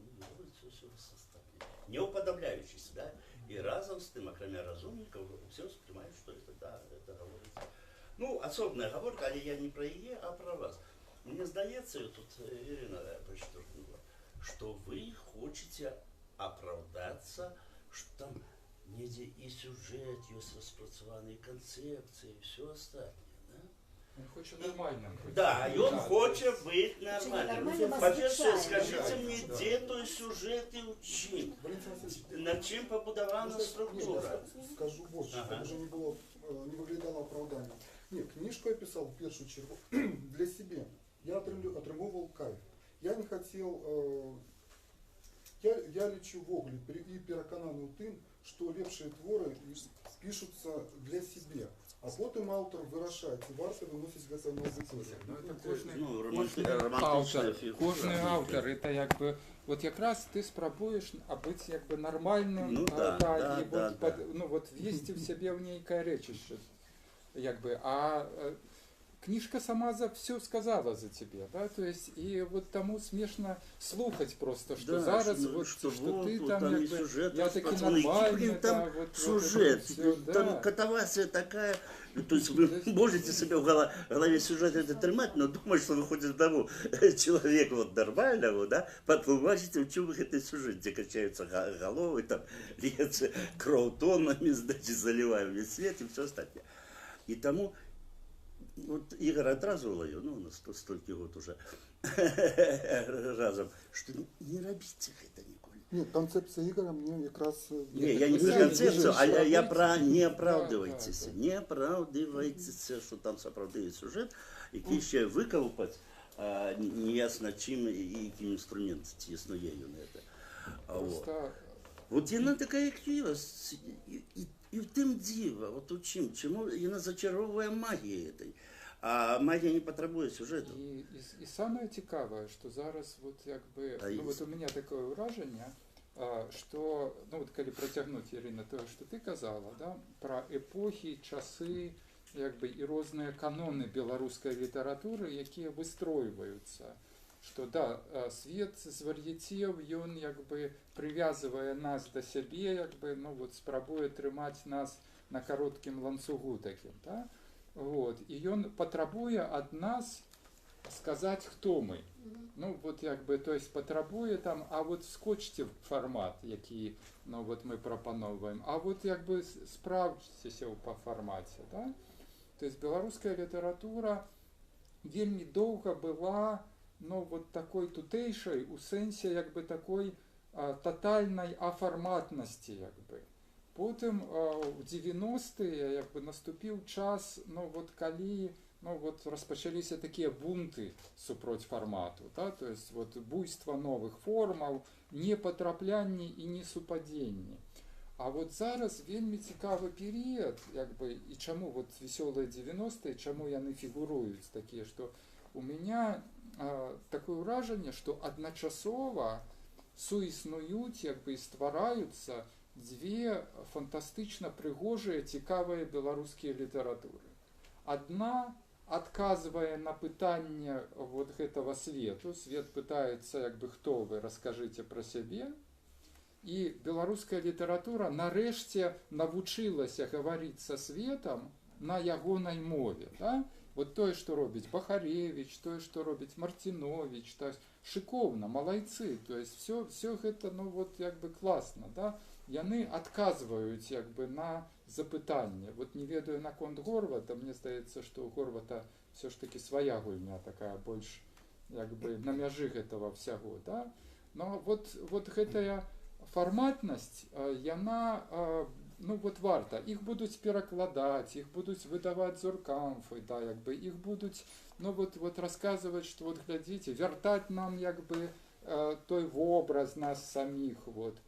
C: все составлено. Не уподобляющийся, да, и разом с тем, кроме разумников, все воспринимают, что это, да, это говорится. Ну, особная оговорка, але я не про ее, а про вас. Мне сдается, тут Ирина подчеркнула, что вы хотите оправдаться, что там недзе и сюжет, есть распрацаванные концепции, и все остальное. Да?
A: Он хочет нормальным быть.
C: Да, и он хочет быть нормальным.
D: нормальным, а
C: По-перше,
D: звичайно.
C: скажите мне,
A: Да.
C: где той сюжет и у чим?
B: Валентин Васильевич,
C: Над чим побудована
B: Нет,
C: структура?
B: я скажу больше,
C: Ага.
B: чтобы уже не было, не выглядало оправданием. Нет, книжку я писал в первую чергу для себя. Я отримував кайф. Я не хотел, я лічу вогли і переконаний у тим, що лепші твори пишуться для себе. А потім автор вирішає, чи варто виносить для себе аудиторію.
A: Ну, это кожний,
C: Ну,
A: кожний
C: романтична
A: автор,
C: фігура.
A: кожний автор, это якби, от якраз ти спробуєш бути якби нормальним,
C: Ну, да, да,
A: і
C: да,
A: от,
C: да.
A: ну, от ввести в себе в некое речище, якби, а книжка сама за все сказала за тебе, да, то есть, и вот тому смешно слухать просто, что
C: Да,
A: зараз,
C: что-
A: вот,
C: что
A: что
C: вот
A: ты
C: тут
A: там,
C: там и
A: якби,
C: сюжет
A: я таки
C: распацанный,
A: нормальный,
C: блин, там
A: да, вот
C: сюжет,
A: это всё,
C: там
A: да.
C: катавасия такая, то есть вы можете себе в голове сюжет это тримать, но думать, что вы хоть одному человеку вот нормальному, да, потлумачите, в чем этот сюжет, где качаются головы, там льется кровь тоннами, значит, заливаем весь свет и все остальное. И тому, вот Игорь одразу уловил, ну, у нас столько год уже разом, что не робите это ніколи.
B: Нет, концепция Игоря мне якраз...
C: Не, я не
A: Вы
C: про концепцию, а я
A: работаете.
C: про не
A: Да,
C: оправдывайтесь.
A: да.
C: Не оправдывайтесь, что там соправдає сюжет, який ще виколупать, неясно чим і яким інструмент існує на це. Вот.
A: Просто
C: От вона така, як є, і в тим діва, от у чому вона зачаровує магією этой. А магія не потребує сюжету.
A: І саме цікаве, що зараз, от якби,
C: А
A: ну,
C: є-
A: от у мене таке враження, що, ну, от коли протягнути, Ірина, те, що ти казала, да, про епохи, часи, якби, і різні канони білоруської літератури, які вистройваються. Що, да, світ звар'ятів, він, якби, прив'язує нас до себе, якби, ну, от, спробує тримати нас на короткім ланцюгу таким, да? Вот. І він потребує від нас сказати, хто ми. Ну, от якби, то есть потребує там, а от вскочте в формат, який, ну, от ми пропановуємо, а от якби справтеся по форматі, да? То есть білоруська література вельми довго була, ну, от такой тутейшей, у сенсі, якби, такой тотальної аформатності, якби. Потім в 90-ті, якби, наступив час, ну, от коли, ну, от розпочалися такі бунти супроть формату, да? То есть вот буйство нових формул, непотраплянні і несупадінні. А от зараз вельми цікавий період, якби, і чому от веселі 90-ті, чому вони фігурують такі, що у мене таке враження, що одночасово суіснують, якби, і ствараються дві фантастично пригожі, цікаві білоруські літератури. Одна отказывая на питання вот этого свету, свет пытается, якби, хто ви, розкажите про себе, і білоруська література нарешті навчилася говорити со светом на ягонай мові, да? Вот тое, што робіць Бахаревич, тое, што робіць Мартинович, то есть шыкоўна, малайцы, то есть все гэта, ну вот як бы класна, да? Яны адказваюць як бы на запытанне. Вот не ведаю наконт Горвата, мне здаецца, што у Горвата все ж таки свая гульня такая больш як бы на мяжы гэтага всяго, да? Но вот гэтая фарматнасць, яна, ну вот варта, іх будуць перакладаць, іх будуць выдаваць зоркамфы, да, як бы іх будуць, ну вот расказваць, што вот глядзіце, вяртаць нам як бы той вобраз нас саміх, вот.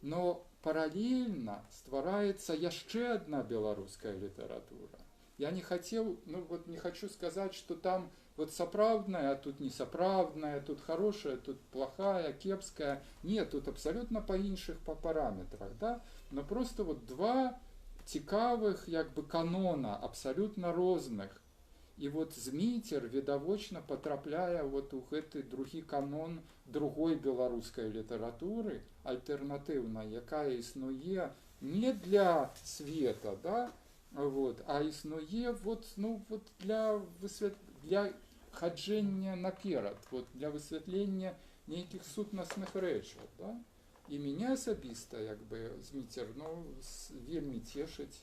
A: Но параллельно ствараецца яшчэ одна беларуская літаратура. Я не хотел, ну вот не хочу сказать, что там вот сапраўдная, а тут несапраўдная, тут хорошая, тут плохая, кепская. Нет, тут абсолютно по іншых по параметрах, да? Но просто вот два цікавых як бы канона, абсолютно розных. І вот Зміцер відавочна потрапляе вот у гэты другі канон другой беларускай літаратуры, альтэрнатыўнай, якая існуе не для света, да? Вот, а існуе вот, ну, вот для хаджэння наперад, вот, для высвятлення нейкіх сутнасных рэчаў, да? І мяне асабіста, як бы, Зміцер, ну, вельмі цешыць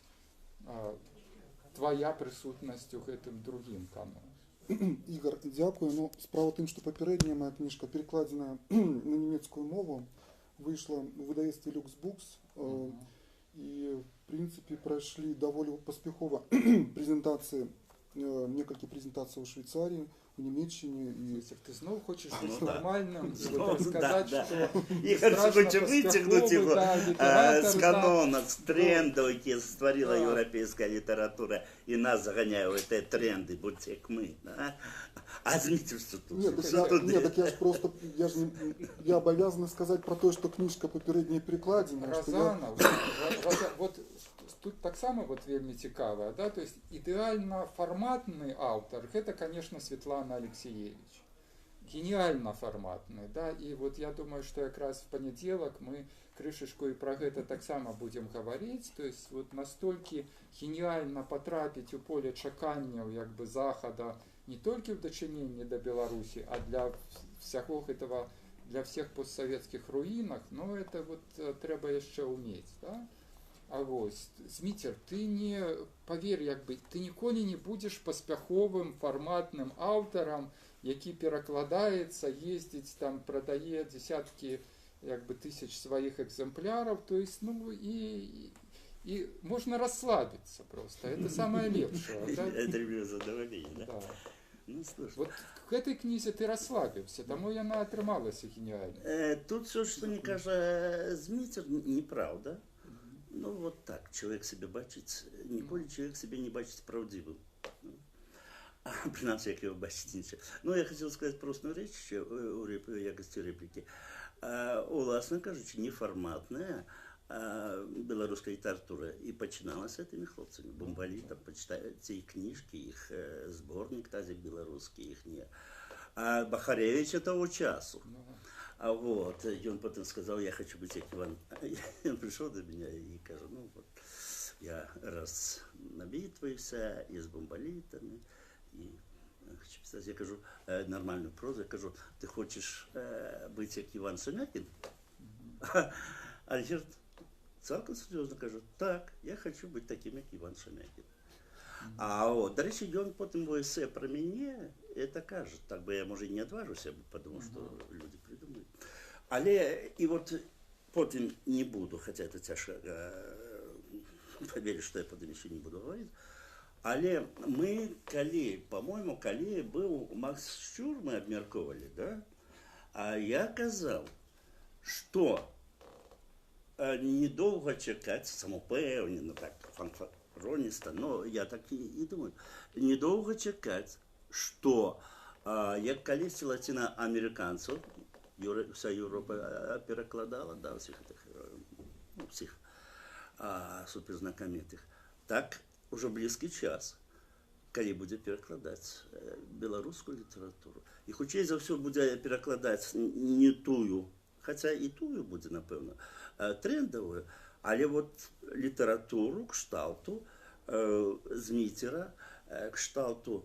A: твоя прысутнасць у гэтым другім каноне.
B: Ігор, дякую. Ну, справа тым, што папярэдняя моя кніжка, перакладзеная на нямецкую мову, выйшла у выдавецтве Люксбукс, і, в прынцыпе, прайшлі даволі паспяхова прэзентацыі, некалькі прэзентацый у Швейцарии, в Немеччине.
A: И... Ты снова хочешь быть нормальным и вот рассказать, что
C: и хочу вытягнуть его с канона, с трендов, которые створила европейская литература, и нас загоняют в эти тренды, будьте как мы. А знаете, что тут?
B: Нет, так я ж просто, я обязан сказать про то, что книжка попередняя перекладина.
A: Разанов, вот тут так само вот вельмі цікава, да, то есть идеально форматный автор, это, конечно, Светлана Алексеевич. Гениально форматный, да, и вот я думаю, что как раз в понедельник мы крышечку и про это так само будем говорить, то есть вот настолько гениально потрапить у поля чаканняў як бы Захада не только в дачыненні до Беларуси, а для всего этого, для всех постсоветских руинах, но это вот трэба яшчэ уметь, да. А вось, Зміцер, ты не, поверь, як бы, ты ніколі не будешь паспяховым фарматным аўтарам, які перакладаецца, ездзіць, там, прадае десяткі, як бы, тысяч сваіх экземпляраў, то есть, ну, и можно расслабиться просто, это самое лепшее.
C: Это люблю задоволение, да?
A: Ну, слушай. Вот к этой книзе ты расслабился, тому яна атрымалася гениально.
C: Тут все, что не кажа Зміцер, неправда. Ну, вот так, человек себе бачить, ніколи человек себе не бачить правдивым. А принаймні, як його бачить інше. Ну, я хотів сказати просту річ ще у якості репліки. Власне кажучи, неформатна белорусская литература и починалась с этими хлопцами. Бомбали, там, почитайте их книжки, их сборник, тазик белорусский, их не. А Бахаревич того часу. А вот, и он потом сказал, я хочу быть как Иван. Он пришел до меня и говорит, ну вот, я раз на битвуюся, и с бомболитами, и хочу писать. Я кажу, нормальную прозу, я кажу, ты хочешь быть как Иван Шемякин? А Ричард цілком серйозно кажу, так, я хочу быть таким, как Иван Шемякин. А от, до речі, він потім в есе про мене, це каже, так би я, може, і не відважуся, тому що люди придумають. Але, і от потім не буду, хоча це тяжко, повірю, що я потім ще не буду говорити, але ми, коли, по-моєму, коли був Макс Щур, ми обмірковували, да? А я казав, що недовго чекати, самопевнено, так, фанфароніста, но я так і думаю, недовго чекати, що як колись латиноамериканців, вся Європа перекладала, да, всіх суперзнакомитих, так уже близький час, коли буде перекладати білоруську літературу. І хоча за все буде перекладати не тую, хоча і тую буде, напевно, трендовую, але от літературу кшталту Змітера, кшталту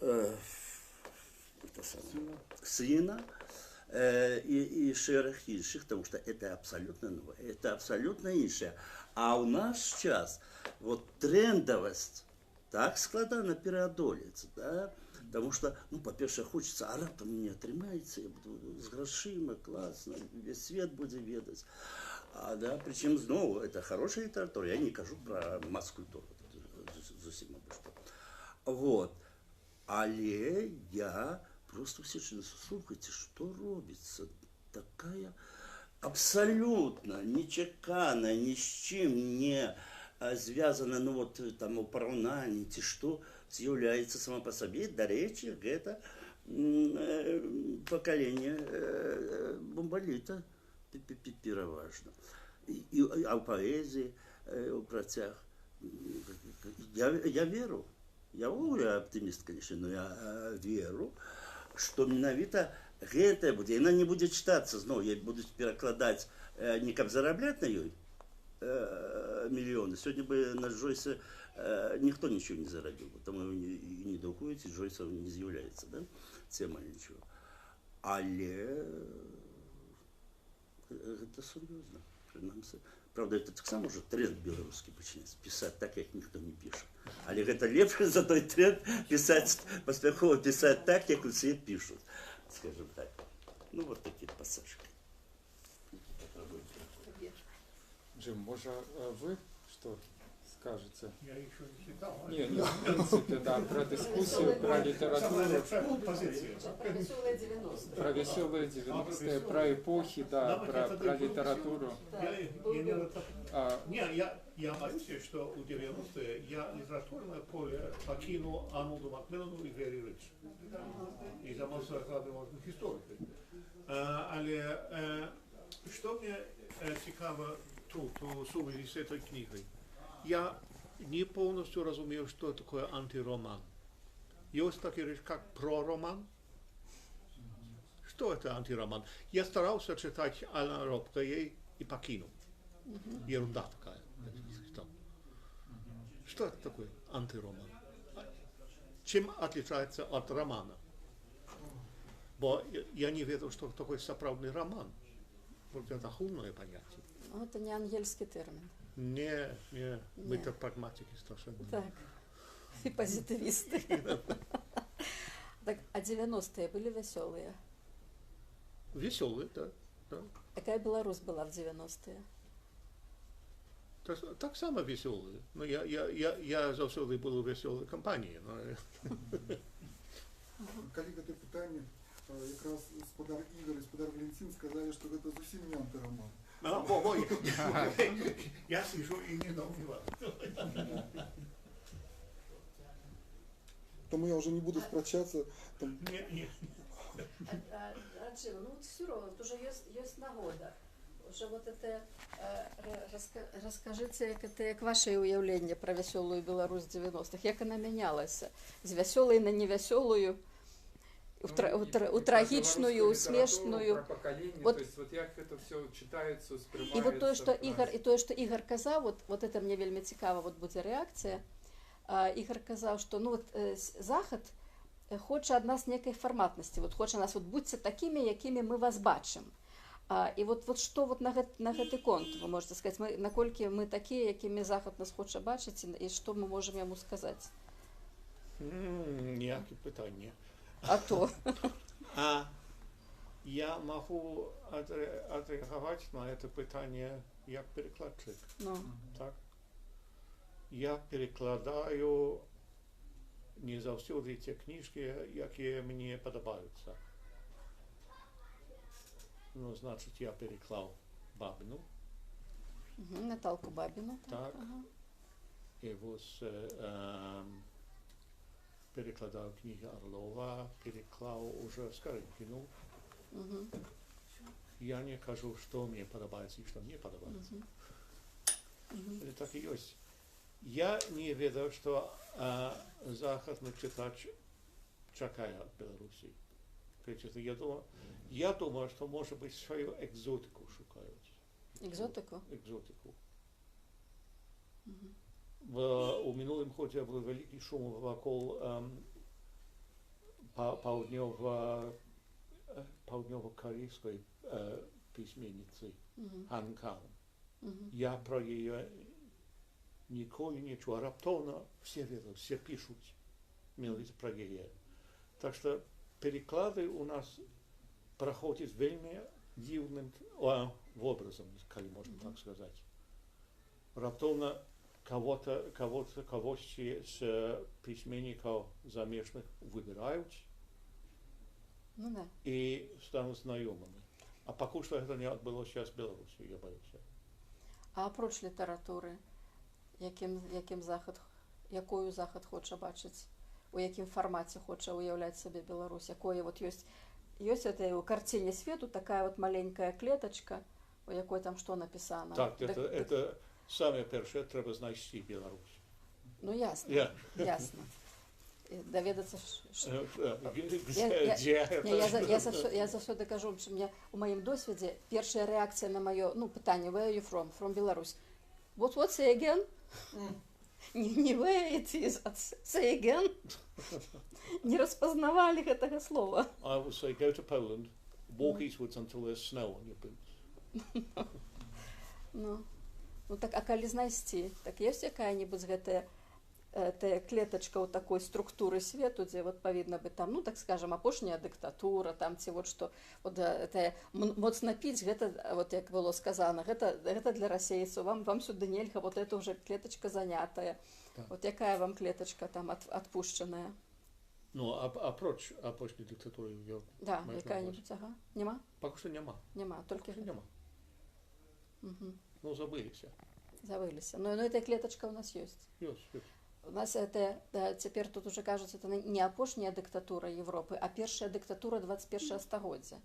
C: это самое, сына и шерах інших, потому что это абсолютно новое, это абсолютно інше. А у наш час вот трендовость так складана переодолець, да? Потому что, ну, по-перше, хочется, а раптом мне атрымаецца, я буду з грашыма, классно, весь свет будзе ведаць. А, да, причем, знову, это хорошая литература, я не кажу про масс-культуру, зусім або што. Вот. Але я просто все слухайте, что робится. Такая абсолютно нечаканная, ни с чем не звязана, ну вот там у параўнанні ці што, з'яўляецца сама по сабе. Дарэчы, гэта пакаленне бомбаліта пераважна. А ў паэзіі, у працяг. Я веру. Я оптимист, конечно, но я веру, что менавіта гэтая будзе, яна не будзе чытацца зноў, я буду перакладаць не каб зарабляць на ёй мільёны. Сёння бы на Джойсе ніхто нічого не зарабіў, таму і не друкуюць, і Джойса не з'яўляецца, да? Цема нічого. Але гэта сур'ёзна, прынамсі. Правда, это таксама ўжо тренд беларускі пачынаецца пісаць так, як ніхто не піша. Але гэта лепш за той тренд пісаць, паспяхова пісаць так, як усе пішуць, скажем так. Ну, вот такі пасажки.
A: Джим, може, ви що скажете?
E: Я еще не читал.
A: Не, в принципе, да, про дискуссию, про литературу,
E: Позиция.
D: Про веселые 90-е.
A: про веселые 90-е, про эпохи, да, про литературу.
E: Я боюсь, что у 90-е я литературное поле покинул Арнольду Макмиллану и Гэри Рич. И замовился разных историков. Але что мне цікаво тут, у сувязі с этой книгой, я не полностью разумею, что такое антироман. Есть такая вещь, как пророман. Что это антироман? Я старался читать Алана Робка и покинул. Ерунда такая. Что это такое антироман? Чем отличается от романа? Бо я не ведал, что такое соправдный роман. Вот это умное понятие.
D: Ну, это не ангельский термин.
E: Не, мы-то прагматики совершенно.
D: Так. И позитивисты. Так, а 90-е были веселые?
E: Веселые, да.
D: Какая Беларусь была в 90-е?
E: Так само веселые. Но я заўсёды был у веселой компании.
B: Калі гэта пытанне, якраз спадар Ігор і спадар Валентин сказали, что гэта зусім не антироман.
E: Я сижу и не наумеваю.
B: Тому я уже не буду спрачаться.
E: Не.
D: Джим, ну вот все равно, тоже есть нагода. Уже вот это, расскажите, як ваше уявление про веселую Беларусь 90-х, як она менялась с веселой на невеселую, у трагичную, у смешную.
A: Вот, то есть вот як это все читается, сприймається.
D: И вот то, что Игорь казав, вот это мне вельми цікаво, вот буде реакція. Игорь казав, что ну вот Захад хоче від нас некої форматності, вот хоче нас, вот будьте такими, якими ми вас бачимо. І от що вот на гэты конт, ви можете сказати, наколькі ми такі, якими Захад нас хоче бачити, і що ми можемо йому сказати?
E: Ніякі питання.
D: А то?
E: Я могу отреагировать на это питание як перекладчик.
D: Ну.
E: Так? Я перекладаю не заўсёды ті книжки, які мені подобаються. Ну, значить, я переклав Бабину.
D: Наталку Бабину.
E: Так. Ага. І ось перекладав книги Орлова, переклав уже Скаринкину.
D: Угу.
E: Я не кажу, що мені подобається і що не подобається. Це так і є. Я не ведав, що західний читач чекає від Білорусі. Я думаю, що, може бути, свою екзотику шукають.
D: Екзотику?
E: Екзотику. У минулому ході був великий шум вокруг паўднёва-карэйскай пісьменніцы
D: Мгм.
E: Хан Кан.
D: Мгм.
E: Я про її ніколи не чув, а раптовно всі ведуть, всі пишуть мілиць про її. Так що переклади у нас проходять вельми дивним образом, коли можна так сказати. Раптовно когось з письменників заміжних вибирають
D: Ну да.
E: і стануть знайомими. А поки що це не відбулося з Білорусі, я боюся.
D: А апроч літаратури, якою Захад хоче бачити, у яким форматі хоче уявляти собі Білорусь, якої от есть это у картине свету такая вот маленькая клеточка, у якой там что написано.
E: Так, це саме перше, треба знайти Білорусь.
D: Ну ясно, ясно. І довідатися, що... Я завжди кажу, що у моєму досвіді перша реакція на моє питання «Where are you from?» «From Belarus». What say again? Не where it is, а say again. Не розпознавали этого слова.
E: I would say go to Poland, walk eastwards until there's snow on your boots.
D: Ну так, а калі знайсці, так ёсць якая-нибудь гэтая клеточка у такой структуры свету, дзе вот павінна быць там, ну так скажем, апошняя дыктатура, там ці вот што, вот моцна піць, гэта, вот як было сказано, гэта для расейцаў, вам сюды нельга, вот это уже клеточка занятая.
E: Так.
D: Вот якая вам клеточка там адпушчаная?
E: Ну, апроч апошняй дыктатуры я...
D: Да, якая-нибудь, ага. Нема?
E: Пакуль што няма.
D: Нема, толькі...
E: Няма. Ну, забыліся.
D: Забыліся. Ну, эта клеточка у нас ёсць.
E: Ёсць.
D: У нас это, цяпер тут уже кажуць, это не апошняя дыктатура Европы, а першая дыктатура 21 стагоддзя.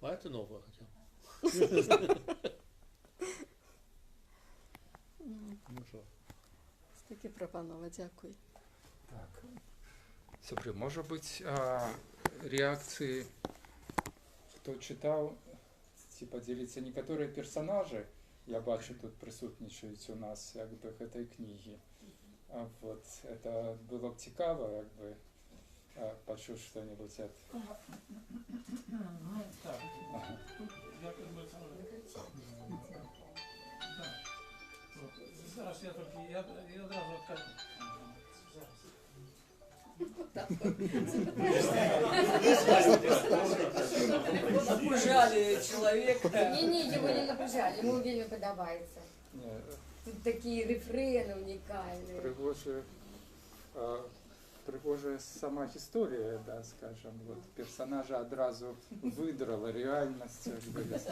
E: А это новое хотя. Ну что?
D: Такі прапанова, дзякуй.
A: Так. Сябры, может быть, реакции, кто читал, типа делиться некоторые персонажи, я бачу, тут присутнічають у нас, якби, этой книги. Вот, это было б цікаво, якби, почув что-нибудь от...
F: Ну, так. Я как бы сам... Да. Вот. Зараз я только... Я одразу откажу.
G: Напужали человека.
H: Не, его не напужали, ему вельми подобается.
A: Не,
H: Тут такие рефрены уникальные.
A: пригожая сама история, да, скажем, вот персонажа одразу выдрала реальность, якби, вот.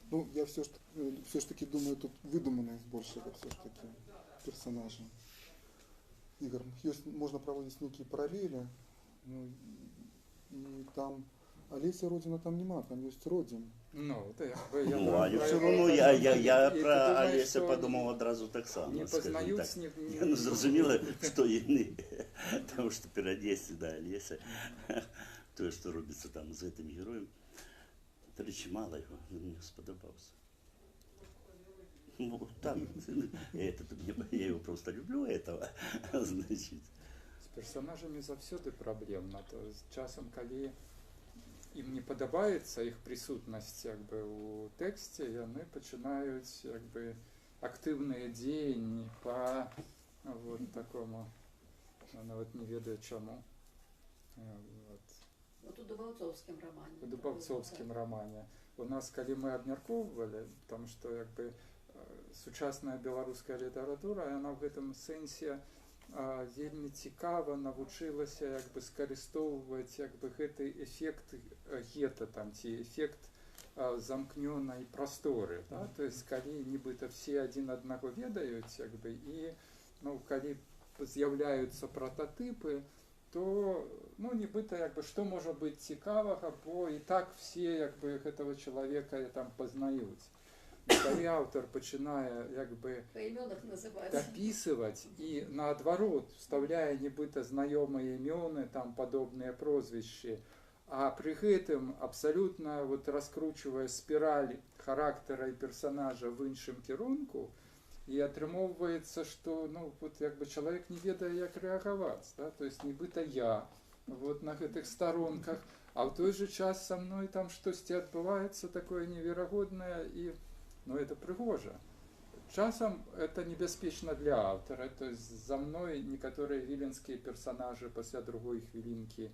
B: Ну, я все ж таки думаю, тут выдуманные больше все ж таки персонажи. Игорь, можно проводить некие параллели, ну, и там Олеся Родина там нема, там есть Родин.
A: Ну, это я
C: все равно я про Олеся подумав одразу так само.
A: Не познают, не...
C: Ну, зрозуміло, що є, тому що переодесться, да, Олеся, то, що робиться там з цим героєм. До речі, мало його, він мені сподобався. Ну, там, я его просто люблю, этого, значит.
A: З персонажами завсёды праблемна, то часам, калі ім не падабаецца іх прысутнасць, якби, у тэксце, яны пачынаюць, якби, актыўныя дзеянні па вот такому, нават не ведаю чаму. Вот.
D: Вот у Дубаўцоўскім рамане.
A: У Дубаўцоўскім рамане. У нас, калі мы абмяркоўвалі, тому што, якби, сучасная беларуская літаратура, яна ў гэтым сэнсе вельмі цікава навучылася, якби, скарыстоўваць, якби, гэты эфект гета там, ці эфект замкнёнай прасторы, да? То есть, калі нібыта все адзін аднаго ведаюць, якби, і, ну, калі з'яўляюцца прототипы, то, ну, нібыта, якби, што можа быць цікавага, бо і так все, якби, гэтага чалавека там пазнаюць. Калі аўтар пачынае, якби, дапісваць і наадварот вставляе нібыта знаёмыя імёны, там падобныя прозвішчы, а пры гэтым абсалютна вот раскручвае спіраль характара і персонажа в іншым кірунку, і атрымоўваецца, што ну вот як бы чалавек не ведае, як рэагаваць, да? То есть нібыта я вот на гэтых старонках, а ў той же час са мной там штосьці адбываецца такое неверагоднае, і ну это прыгожа. Часам это небяспечна для аўтара, то есть за мной некаторыя віленскія персанажы пасля другой хвілінкі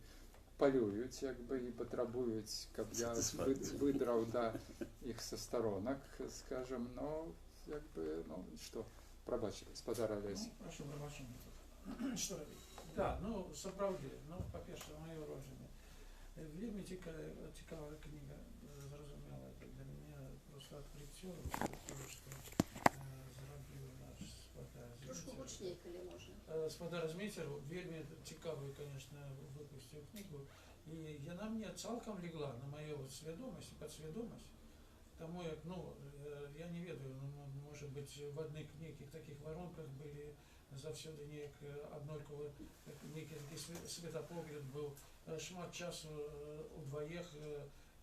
A: палююць, як бы, і патрабуюць, каб я выдраў да іх са сторонак, скажем, но як бы, ну што, прабачце, гаспадар Алесь.
F: Ну, прошу прабачення. Што рабіць? Да, ну, сапраўды, ну, па-перше, маё ўражанне. Вельмі цікавая кніга, зразумела, для мяне проста адкрыццё, тому што зрабіў наш
D: Трошку гучней, калі можна.
F: спадар Зміцер, вельмі цікавую, конечно, выпусціў кнігу, і яна мне цалкам легла на маю свядомасць і падсвядомасць. Таму як, ну, я не ведаю, ну, может быть, в адных нейкіх таких воронках былі заўсёды неяк аднолькавы, нейкі такі светапогляд быў, шмат часу удваіх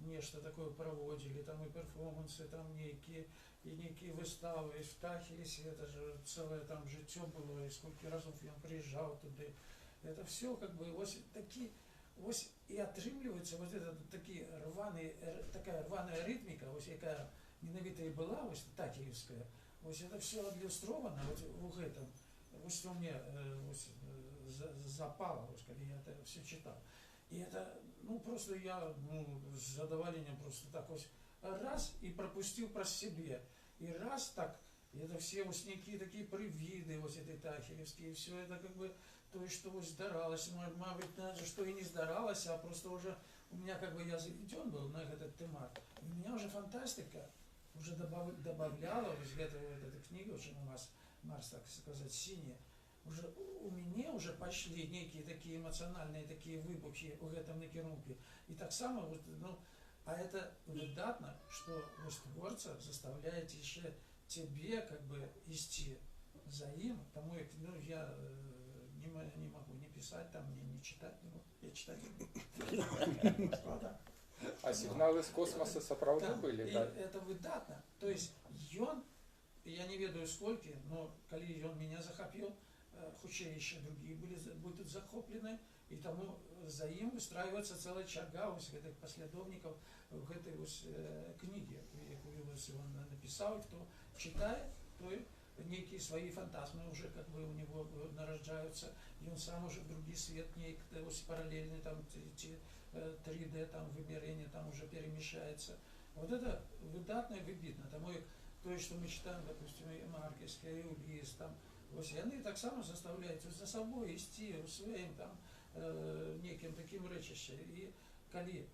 F: нешта такое праводзілі, там і перформансы, там нейкія, і нейкія выставы, і Птахі, это же цэлае там жыццё было, і сколькі разоў ён прыязджаў туды. Это все как бы вось такі, вось і атрымліваецца вот это такі рваны, такая рваная рытміка, вось якая менавіта і была, вось Птахіевская, вось это все адлюстрована вот у гэтым. Вот что мне запало, вот, когда я это все читал. И это, ну, просто я, ну, с задоволением просто так вот раз и пропустил про себе. И раз так, и это все вот некие такие привиды, вот эти тахеревские, все это как бы то, что вот сдаралось, может быть, даже что и не сдаралось, а просто уже у меня как бы я заведен был на этот темат. И у меня уже фантастика уже добавляла вот в эту книгу, очень у нас Марс, так сказать, синий, уже у меня уже пошли некие такие эмоциональные такие выбухи в этом накірунке. И так само, вот, ну, а это выдатно, что вот творца заставляет еще тебе как бы идти за им, тому ну, я не могу не писать, там, не читать, ну, я читать не могу.
A: А сигналы з космоса сапраўды былі,
F: да? Это выдатно. То есть ён, я не ведаю сколькі, но калі ён меня захапіў, хутчэй яшчэ другие будут захоплены, и тому за ім выстраивается целая чарга вось гэтых последовников в гэтай вось книге, якую он написал, кто читает, то некие свои фантазмы уже как бы у него нарождаются, и он сам уже в другой свет, некий параллельный, там, 3D, там, вымерение, там уже перемещается. Вот это выдатно и выбитно. Тому то, что мы читаем, допустим, и Маркевская, и Улис, там, вот яны так само заставляют за собой идти своим там неким таким речище. И коли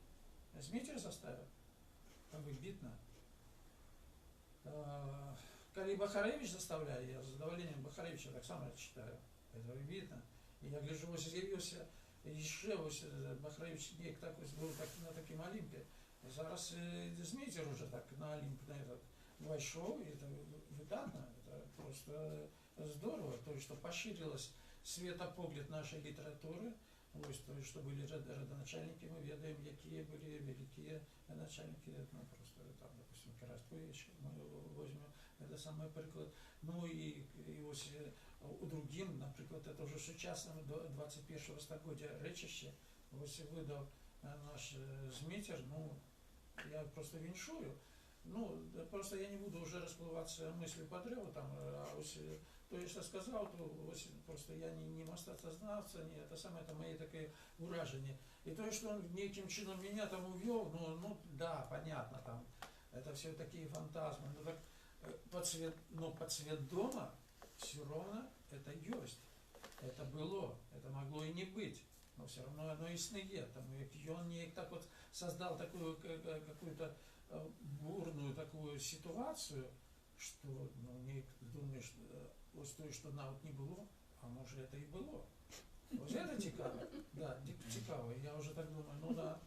F: Змитер заставил, там выбитно. Коли Бахаревич заставляет, я с задоволением Бахаревича так само читаю, это выбитно. И я гляжу, вот з'явился еще вот Бахаревич нек так был так, на таким Олимпе. Зараз Змитер уже так на Олимп, на этот вошел, и это выдатно, это просто здорово, то, что поширилось светопогляд нашей литературы, вот, то, что были родоначальники, мы ведаем, какие были великие начальники, ну, просто там, допустим, Караспович, мы возьмем, это самый приклад, ну, и вот у другим, например, это уже сучасному 21-го століття речище, ось видав наш Змитер, ну, я просто віншую. Ну, просто я не буду уже расплываться мыслью по древу, там, а ось, то, я сказал, то ось, просто я не мастацознавца, не это самое, это мои такие уражения. И то, что он неким чином меня там увел, ну да, понятно, там, это все такие фантазмы, но так подсведомо все равно это есть, это было, это могло и не быть. Но все равно оно існує, тому як он не так вот создал такую какую-то бурную такую ситуацию, что ну, не думаешь, вот то, что на вот не было, а может это и было. Вот это цікаво, да, цікаво. Я уже так думаю, ну да,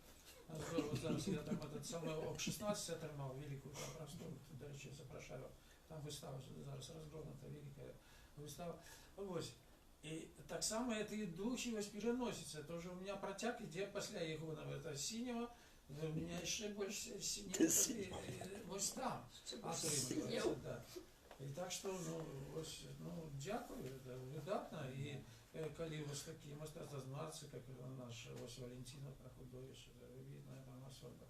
F: здорово, зараз я там этот самый об 16 отримав великую там простору, до речі, запрошаю, там вистава зараз розгорнута, велика вистава. Ось. И так само это и духи переносится. Тоже у меня протяг идея после Егонова, это синего, у меня еще больше синего, вот там отрывается, да. І так што дзякую, это выдатна. І калі вось такі мастацтвазнаўцы, как наш Валентина Прахудович, видная там особа,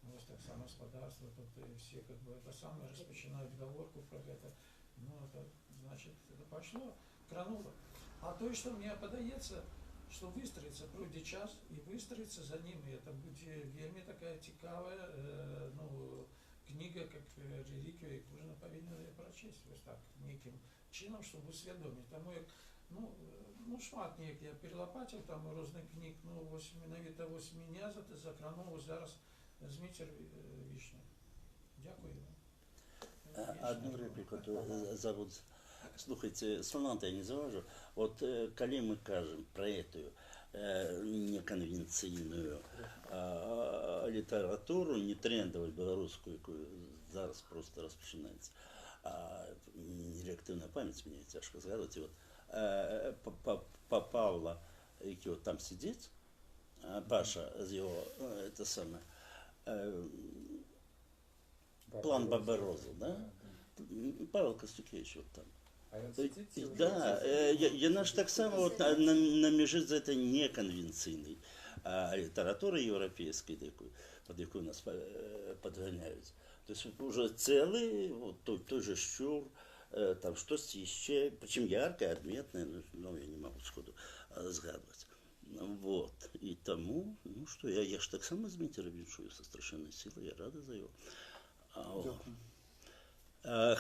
F: вось так само господарство, тут и все как бы это самое распочинают говорку про это, это значит, это пошло, крануло. А то, что мне подаецца, что выстроится, пройдзе час и выстроится за ним, и это будет вельми такая цікавая книга, как реликвия, и кожна повинна ее прочесть, вот так, неким чином, чтобы усведомить. Тому як, шмат неяк я перелопатил там розных книг, ось менавіта ось меня закранув зараз Зміцер Вишня. Дякую вам.
C: Одну реплику забуду. Слухайте, Соланта я не завожу. Вот коли мы кажем про эту неконвенційную літературу, не трендовую белорусскую, яку зараз просто розпочинається, реактивна пам'ять, мені тяжко згадувати. Вот, Павла, який от там сидить, Паша з його, це саме, план Барбароза, да? Павел Костюкевич вот там. Да, яна ж так само вот на межі з этой неконвенційної літератури європейської, під яку нас подганяють. То есть уже целый, вот той же Щур, там что-то еще, причем яркое, отметное, но я не могу сходу згадывать. Вот, и тому, что я ж так само з Дмитром чую со страшенной силой, я рада за его.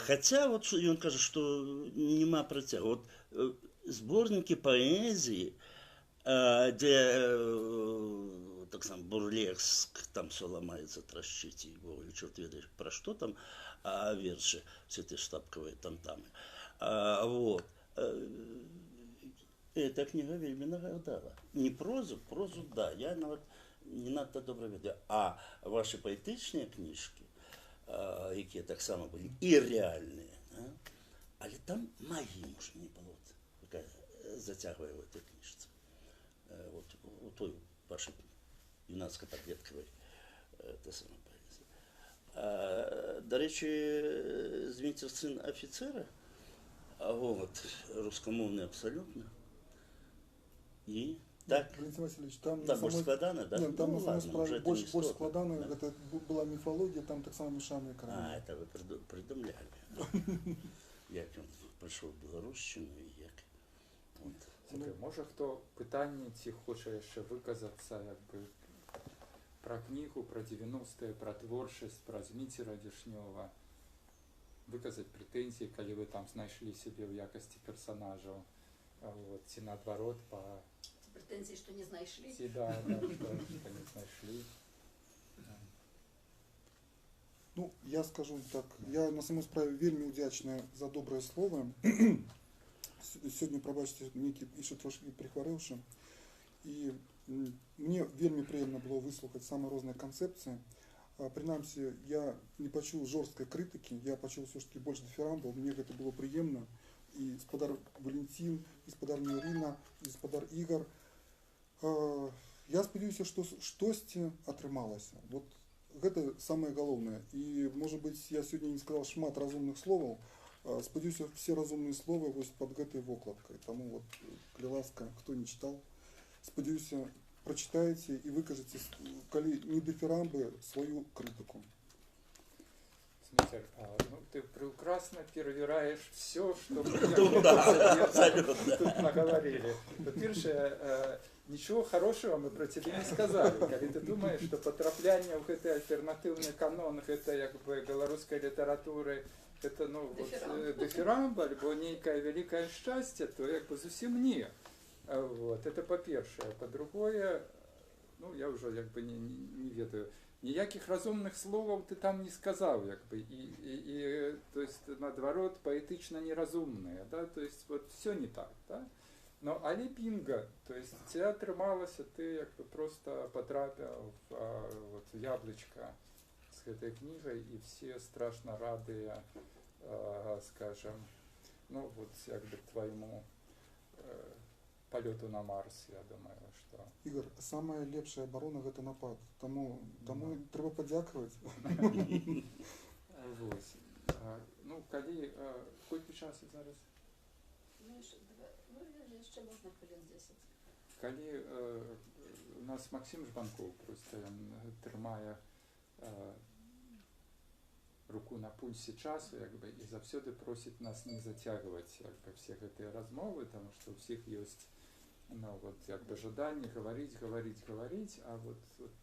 C: Хотя, вот он каже, что нема протягу. Вот сборники поэзии, где так сам бурлеск, там все ломается, трощить его, или черт ведает, про что там, верши, все эти штабковые там-тамы. Вот. Эта книга вельми нагадала. Не прозу, да, я не надто добре веду, а ваші поетичні книжки, які так само були і реальні, але там магії, може, не було, яка затягує в цій книжці. От у той вашій юнацько-підлітковій та сама поезія. До речі, Зміцер син офіцера, рускомовний абсолютно. И так,
B: Валентин Васильевич, там
C: больше складано, да?
B: Нет, там больше
C: больше
B: складано, да? Это была мифология, там так само мешанные края.
C: Это вы придумляли. Як він прийшов в Білорусщину і як.
A: Може хто питання ці хоче ще виказатися, якби про книгу, про 90-е, про творчість, про Зміцера Вишньова, виказати претензії, коли ви там знайшли себе в якості персонажа. Вот, ці наоборот по...
D: Претензии, что не знайшли.
A: Да, что не знайшли.
B: Ну, я скажу так, я на самой справе вельми удячна за доброе слово. Сегодня, пробачьте, некий еще трошки прихворевши. И мне вельми приємно було вислухати саме різні концепції. Принаймні, я не почув жорсткої критики, я почув все-таки більше дифірамбів, мені це було приємно. І господар Валентин, і господар Ірина, і господар Ігор. Я сподіваюся, що щось атрымалося. Вот это самое головне. І, може бути, я сьогодні не сказав шмат розумних слов. Сподіваюся, всі розумні слова ось під этой вокладкою. Тому, вот, коли ласка, хто не читав, сподіваюся, прочитаєте і викажете, коли не дифірамби, свою критику.
A: Зміцер, ты прекрасно перевираешь все, что мы тут наговорили. По-перше, ничего хорошего мы про тебя не сказали. Когда ты думаешь, что потрапляние в этой альтернативный канон, это якби белорусской литературы, это дифірамб, або некое великое счастье, то якби зовсім ні. Вот, это по-перше. По-другое, я вже якби не ведаю. Ніяких розумних слов ти там не сказав, якби, і то есть, наоборот, поетично нерозумне, да, то есть, вот все не так, да. Но але бінго, то есть, це атрымалася, ти якби просто потрапив в яблочко з этой книгой, і всі страшно рады, скажем, вот якби твоєму полету на Марс, я думаю, что...
B: Ігор, самая лепшая оборона – гэта напад. Тому треба подякувати.
A: ну, калі колькі часу зараз?
D: Ну, яшчэ можна хвілін 10.
A: Калі у нас Максим Жбанков просто ён трымае руку на пульсе часу, як бы, і заўсёды просіць нас не зацягваць як бы все гэтыя размовы, тому што у всіх ёсць, ну, вот, як бы жаданне гаварыць, а вот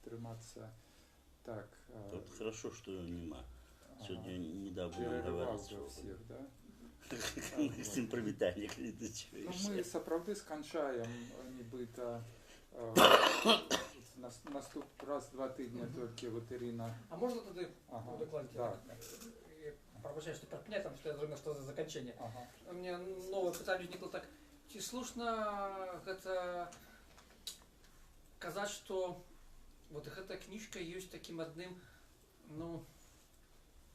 A: трымацца так.
C: Вот хорошо, что нема. Сегодня не дал бы нам
A: Перерываў
C: говорить.
A: бы ўсіх, да?
C: З цим привітання,
A: Ну, мы сапраўды сканчаем нібыта наступ раз 2 тыдні толькі вот Ірина.
G: А можно тогда
A: Ага,
G: докладить?
A: да.
G: Пробачаю, что перед там, что я зрозумів, что за заканчение.
A: Ага.
G: У меня новое питание возникло так. Ці слушно гэта казаць, что вот эта книжка есть таким одним, ну,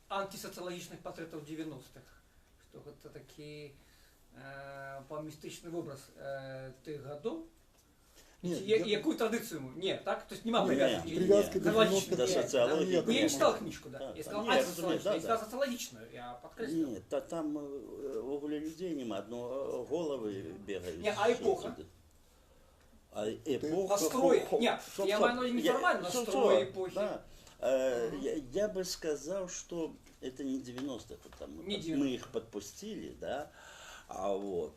G: антисоциологичных портретов 90-х. Что это такі помістичний образ тих годов. Яку традицію? Ні, так? Тобто нема прив'язки.
B: Прив'язки до
G: Хронологічної.
B: 90-х.
C: До социологии.
B: Нет,
G: Ну, я не
B: нет.
G: читал книжку, да.
C: Да,
G: Я сказал
C: да.
G: антисоциологичную,
C: Да,
G: я сказал
C: да.
G: социологичную, я подкреслил.
C: Нет, там в огуле людей нема, одно головы бегают.
G: Не, а эпоха?
C: А эпоха...
G: Настрой. Нет, я имею не формально, настрой эпохи.
C: Да. Я бы сказал, что это не 90-х, потому
G: Не
C: что мы их подпустили, да, а вот.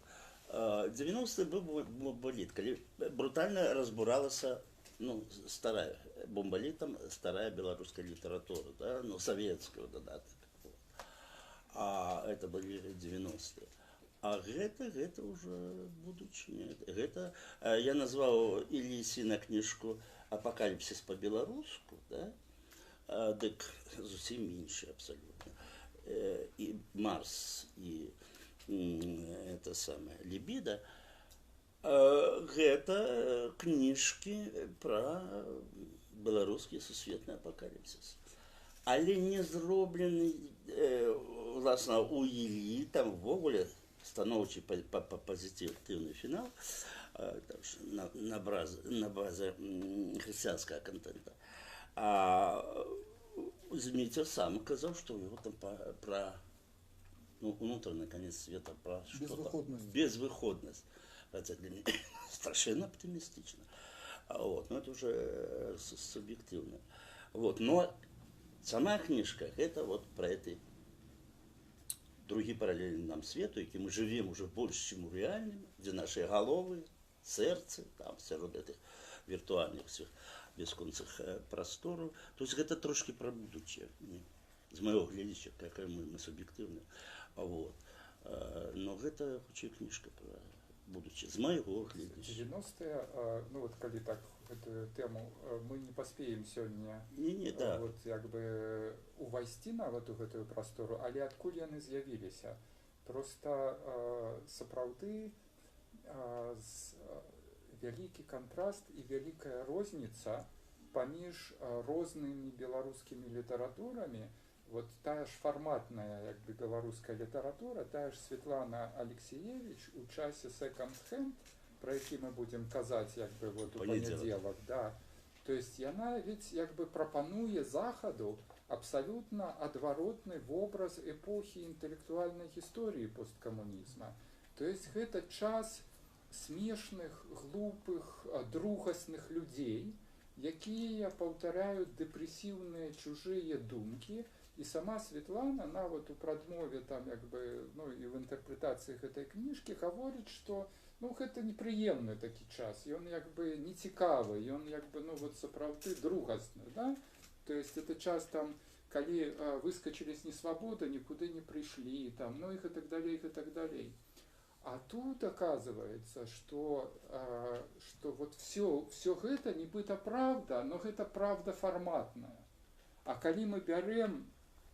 C: 90-й был бомболит, когда брутально разбуралася, ну, старая, бомболитом старая белорусская литература, да, ну, советского додаток. Вот. А это были 90-е. А гэта уже будучыня. Гэта я назвал Іллісіна книжку «Апокалипсис по-белоруску», да, дык зусім іншая абсолютно. И Марс, и это самое «Либидо», гэта книжки про белорусский сусветны апокалипсис. Але не зроблены, власна, у Іллі, там ввогуле станоўчы пазітыўны фінал, на базе хрысціянскага контента. А Зміцер сам казаў, што у яго там про внутренний конец света, про что-то. Безвыходность. Это для меня страшенно оптимистично. Вот. Но это уже субъективно. Вот. Но сама книжка, это вот про эти другие параллельные нам свету, які мы живем уже больше, чем у реальном, где наши головы, сердце, там, сярод этих виртуальных всех бесконцых просторов. То есть это трошки про будущее. З моего глядача, какая мы субъективны. Вот. Но гэта хутчэй книжка про будущее. З моего глядача.
A: 90-е, ну вот калі так эту тему мы не паспеем сёння
C: да.
A: вот як бы увайсці нават у гэтую прастору, але адкуль яны з'явіліся. Просто сапраўды вялікі кантраст і вялікая розніца паміж рознымі беларускімі літаратурамі. Вот тая ж фарматная як бы беларуская літаратура, тая ж Светлана Алексеевич у часе секонд-хенд, про які мы будем казаць як бы вот у панядзелак, да. То есть яна ведь як бы прапануе захаду абсолютно адваротны вобраз эпохі інтэлектуальнай гісторыі посткамунізма. То есть гэта час смешных, глупых, другасных людзей, якія паўтаряюць дэпрэсіўныя чужыя думкі. І сама Светлана, нават у прадмове там як бы, ну і в інтэрпрэтацыі гэтай кніжкі гаворыць, што ну гэта непрыемны такі час, ён як бы не цікавы, ён як бы ну вот сапраўды другасны, да? То есть это час там, калі выскочили з несвабоды, нікуды не прыйшлі, там, ну і так далей, і так далей. А тут оказывается, что вот все гэта нібыта правда, но гэта правда форматная. А калі мы бярем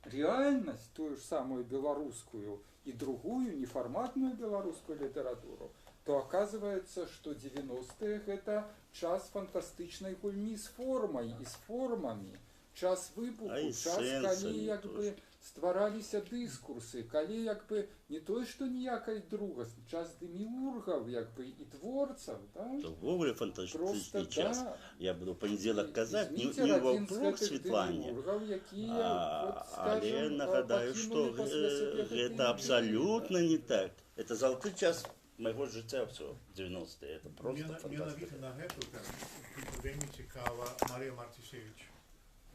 A: реальность, тую ж самую беларускую и другую неформатную беларускую литературу, то оказывается, что 90-е это час фантастычнай гульні с формой и с формами, час выпуху, час калі як бы ствараліся дыскурсы, калі як бы не тое, што ніякай другасці, час деміургаў, як бы і творцаў, да?
C: То вовремя
A: Просто,
C: фантастичный час.
A: да.
C: Я буду в понедельник казать, не
A: Віцер адзін
C: во
A: з
C: впрок
A: гэтых
C: Светлане.
A: деміургаў, якія, вот,
C: Але
A: скажем,
C: нагадаю,
A: пакінули
C: что
A: пасля сябе гэты
C: это
A: імперію,
C: абсолютно не так. Это золотой час моего життя все, 90-е. Это просто фантастика.
E: Менавіта на гэту тэму вельмі цікава Марія Мартысевіч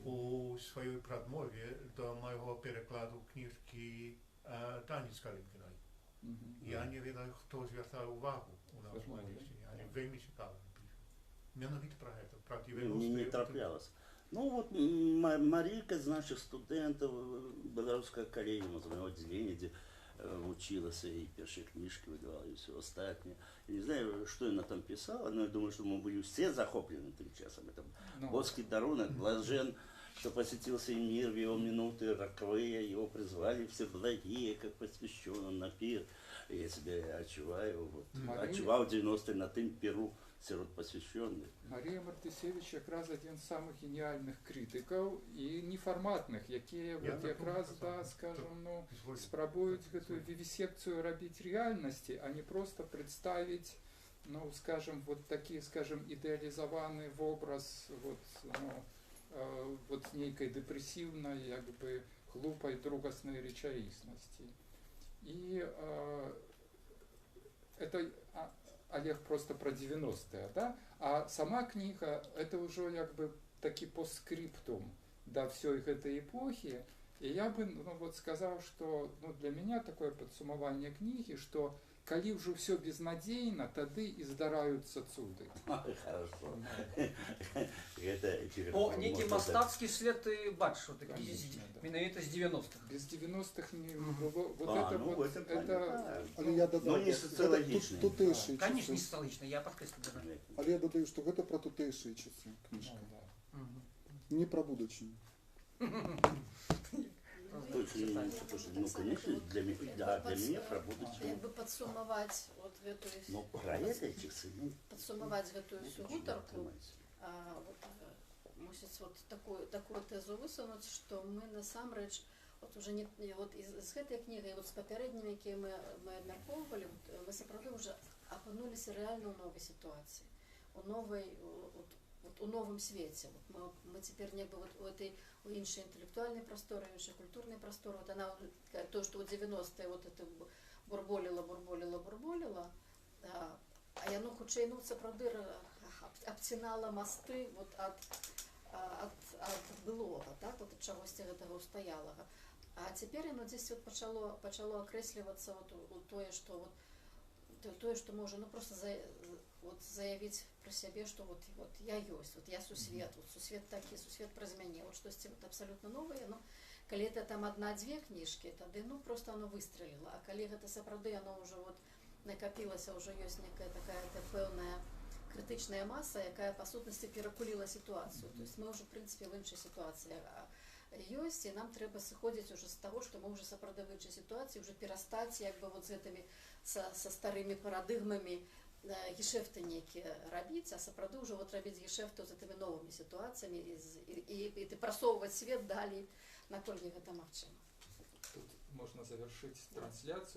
E: у сваёй прадмове до майго перакладу кніжкі «Танец Калінкінай». Я не ведаю, хто звяртае ўвагу у нас у Малайзіі, але вельмі цікава піша. Менавіта пра гэта, пра 90-е.
C: Мне не траплялось. Ну вот Марийка из наших студентов Белорусская коллегия, мое отделение, где училась и первые книжки выдавала и все остальное. И не знаю, что она там писала, но я думаю, что мы были все захоплены этим часом. Это Боцкий дарунок, блажен, что посетился и мир в его минуты роковые, его призвали все благие, как посвященным на пир. И я себя отчуваю, вот, отчувал 90-е на тым пиру сирот посвященных.
A: Марія Мартысевіч якраз адзін з самых геніяльных крытыкаў і нефарматных, якія вот якраз, да, скажем, ну, спрабуюць гэтую вивисекцыю рабіць рэальнасці, а не просто представить, ну, скажем, вот такі, скажем, ідэалізаваны вобраз вот, ну, вот нейкай дэпрэсіўнай, як бы глупай другаснай рэчаіснасці. І это Олег просто про 90-е, да? А сама книга это уже как бы таки постскриптум до всей этой эпохи. И я бы, ну, вот сказал, что, ну, для меня такое подсумование книги, что коли уже все безнадейно, тады и здараются цуды.
C: Хорошо.
G: О, некий мастацкий след ты бачишь, вот такие менавіта з 90-х.
A: Без 90-х не было. Вот
C: А,
A: это
C: ну,
A: вот,
C: в этом плане,
A: это...
C: да.
B: Але я додам,
C: Ну, не социологічний.
B: тутейші
G: Конечно, не
B: часи.
G: столичный, я подкреслю.
B: Але я додаю, що гэта про тутейші часи книжка.
A: Ну, да.
B: Не про будущее.
C: Ну, конечно, для меня про будущее.
D: Як би підсумувати от эту,
C: Ну, про это часы, ну,
D: підсумувати эту всю гутарку,
C: тримається.
D: вот, мусить вот такую тезу висунути, що ми насамрэч от уже не от з гэтай книги, от з попередніми, які ми обмірковували, ми сапраўды вже опинулися реально у новій ситуації, у новій, у новом свете. Вот мы теперь не бы вот у этой, у іншей интеллектуальной просторы, у іншей культурной просторы, вот она, то, что вот 90-е вот это бурболила, а яно хутчэй, ну, сапраўды абцінала мосты вот от былого, так, вот от чагосьці гэтага устаялага. А теперь оно здесь вот почало окреслівацца вот тое, что можно, ну, просто заявить про себе, что вот я ёсць, вот я сусвет, вот сусвет такі, сусвет праз мяне, вот штосьці вот абсолютно новое, ну, калі это там одна-две книжки, тады, ну, просто оно выстрелило, а калі гэта сапраўды, оно уже вот накопилася, уже ёсць некая такая пэўная критичная масса, якая по сутнасці перакуліла ситуацию, то есть мы уже в принципе в іншай ситуации ёсць, і нам трэба сыходзіць уже з того, что мы уже сапраўды в іншай ситуации, уже перастаць як бы вот з гэтымі со старыми парадыгмамі гешэфты некія рабіць, а сапраўды уже вот рабіць гешэфты з гэтымі новымі ситуациями і прасоўваць свет далей, наколькі гэта магчыма.
A: Тут можно завершить трансляцию.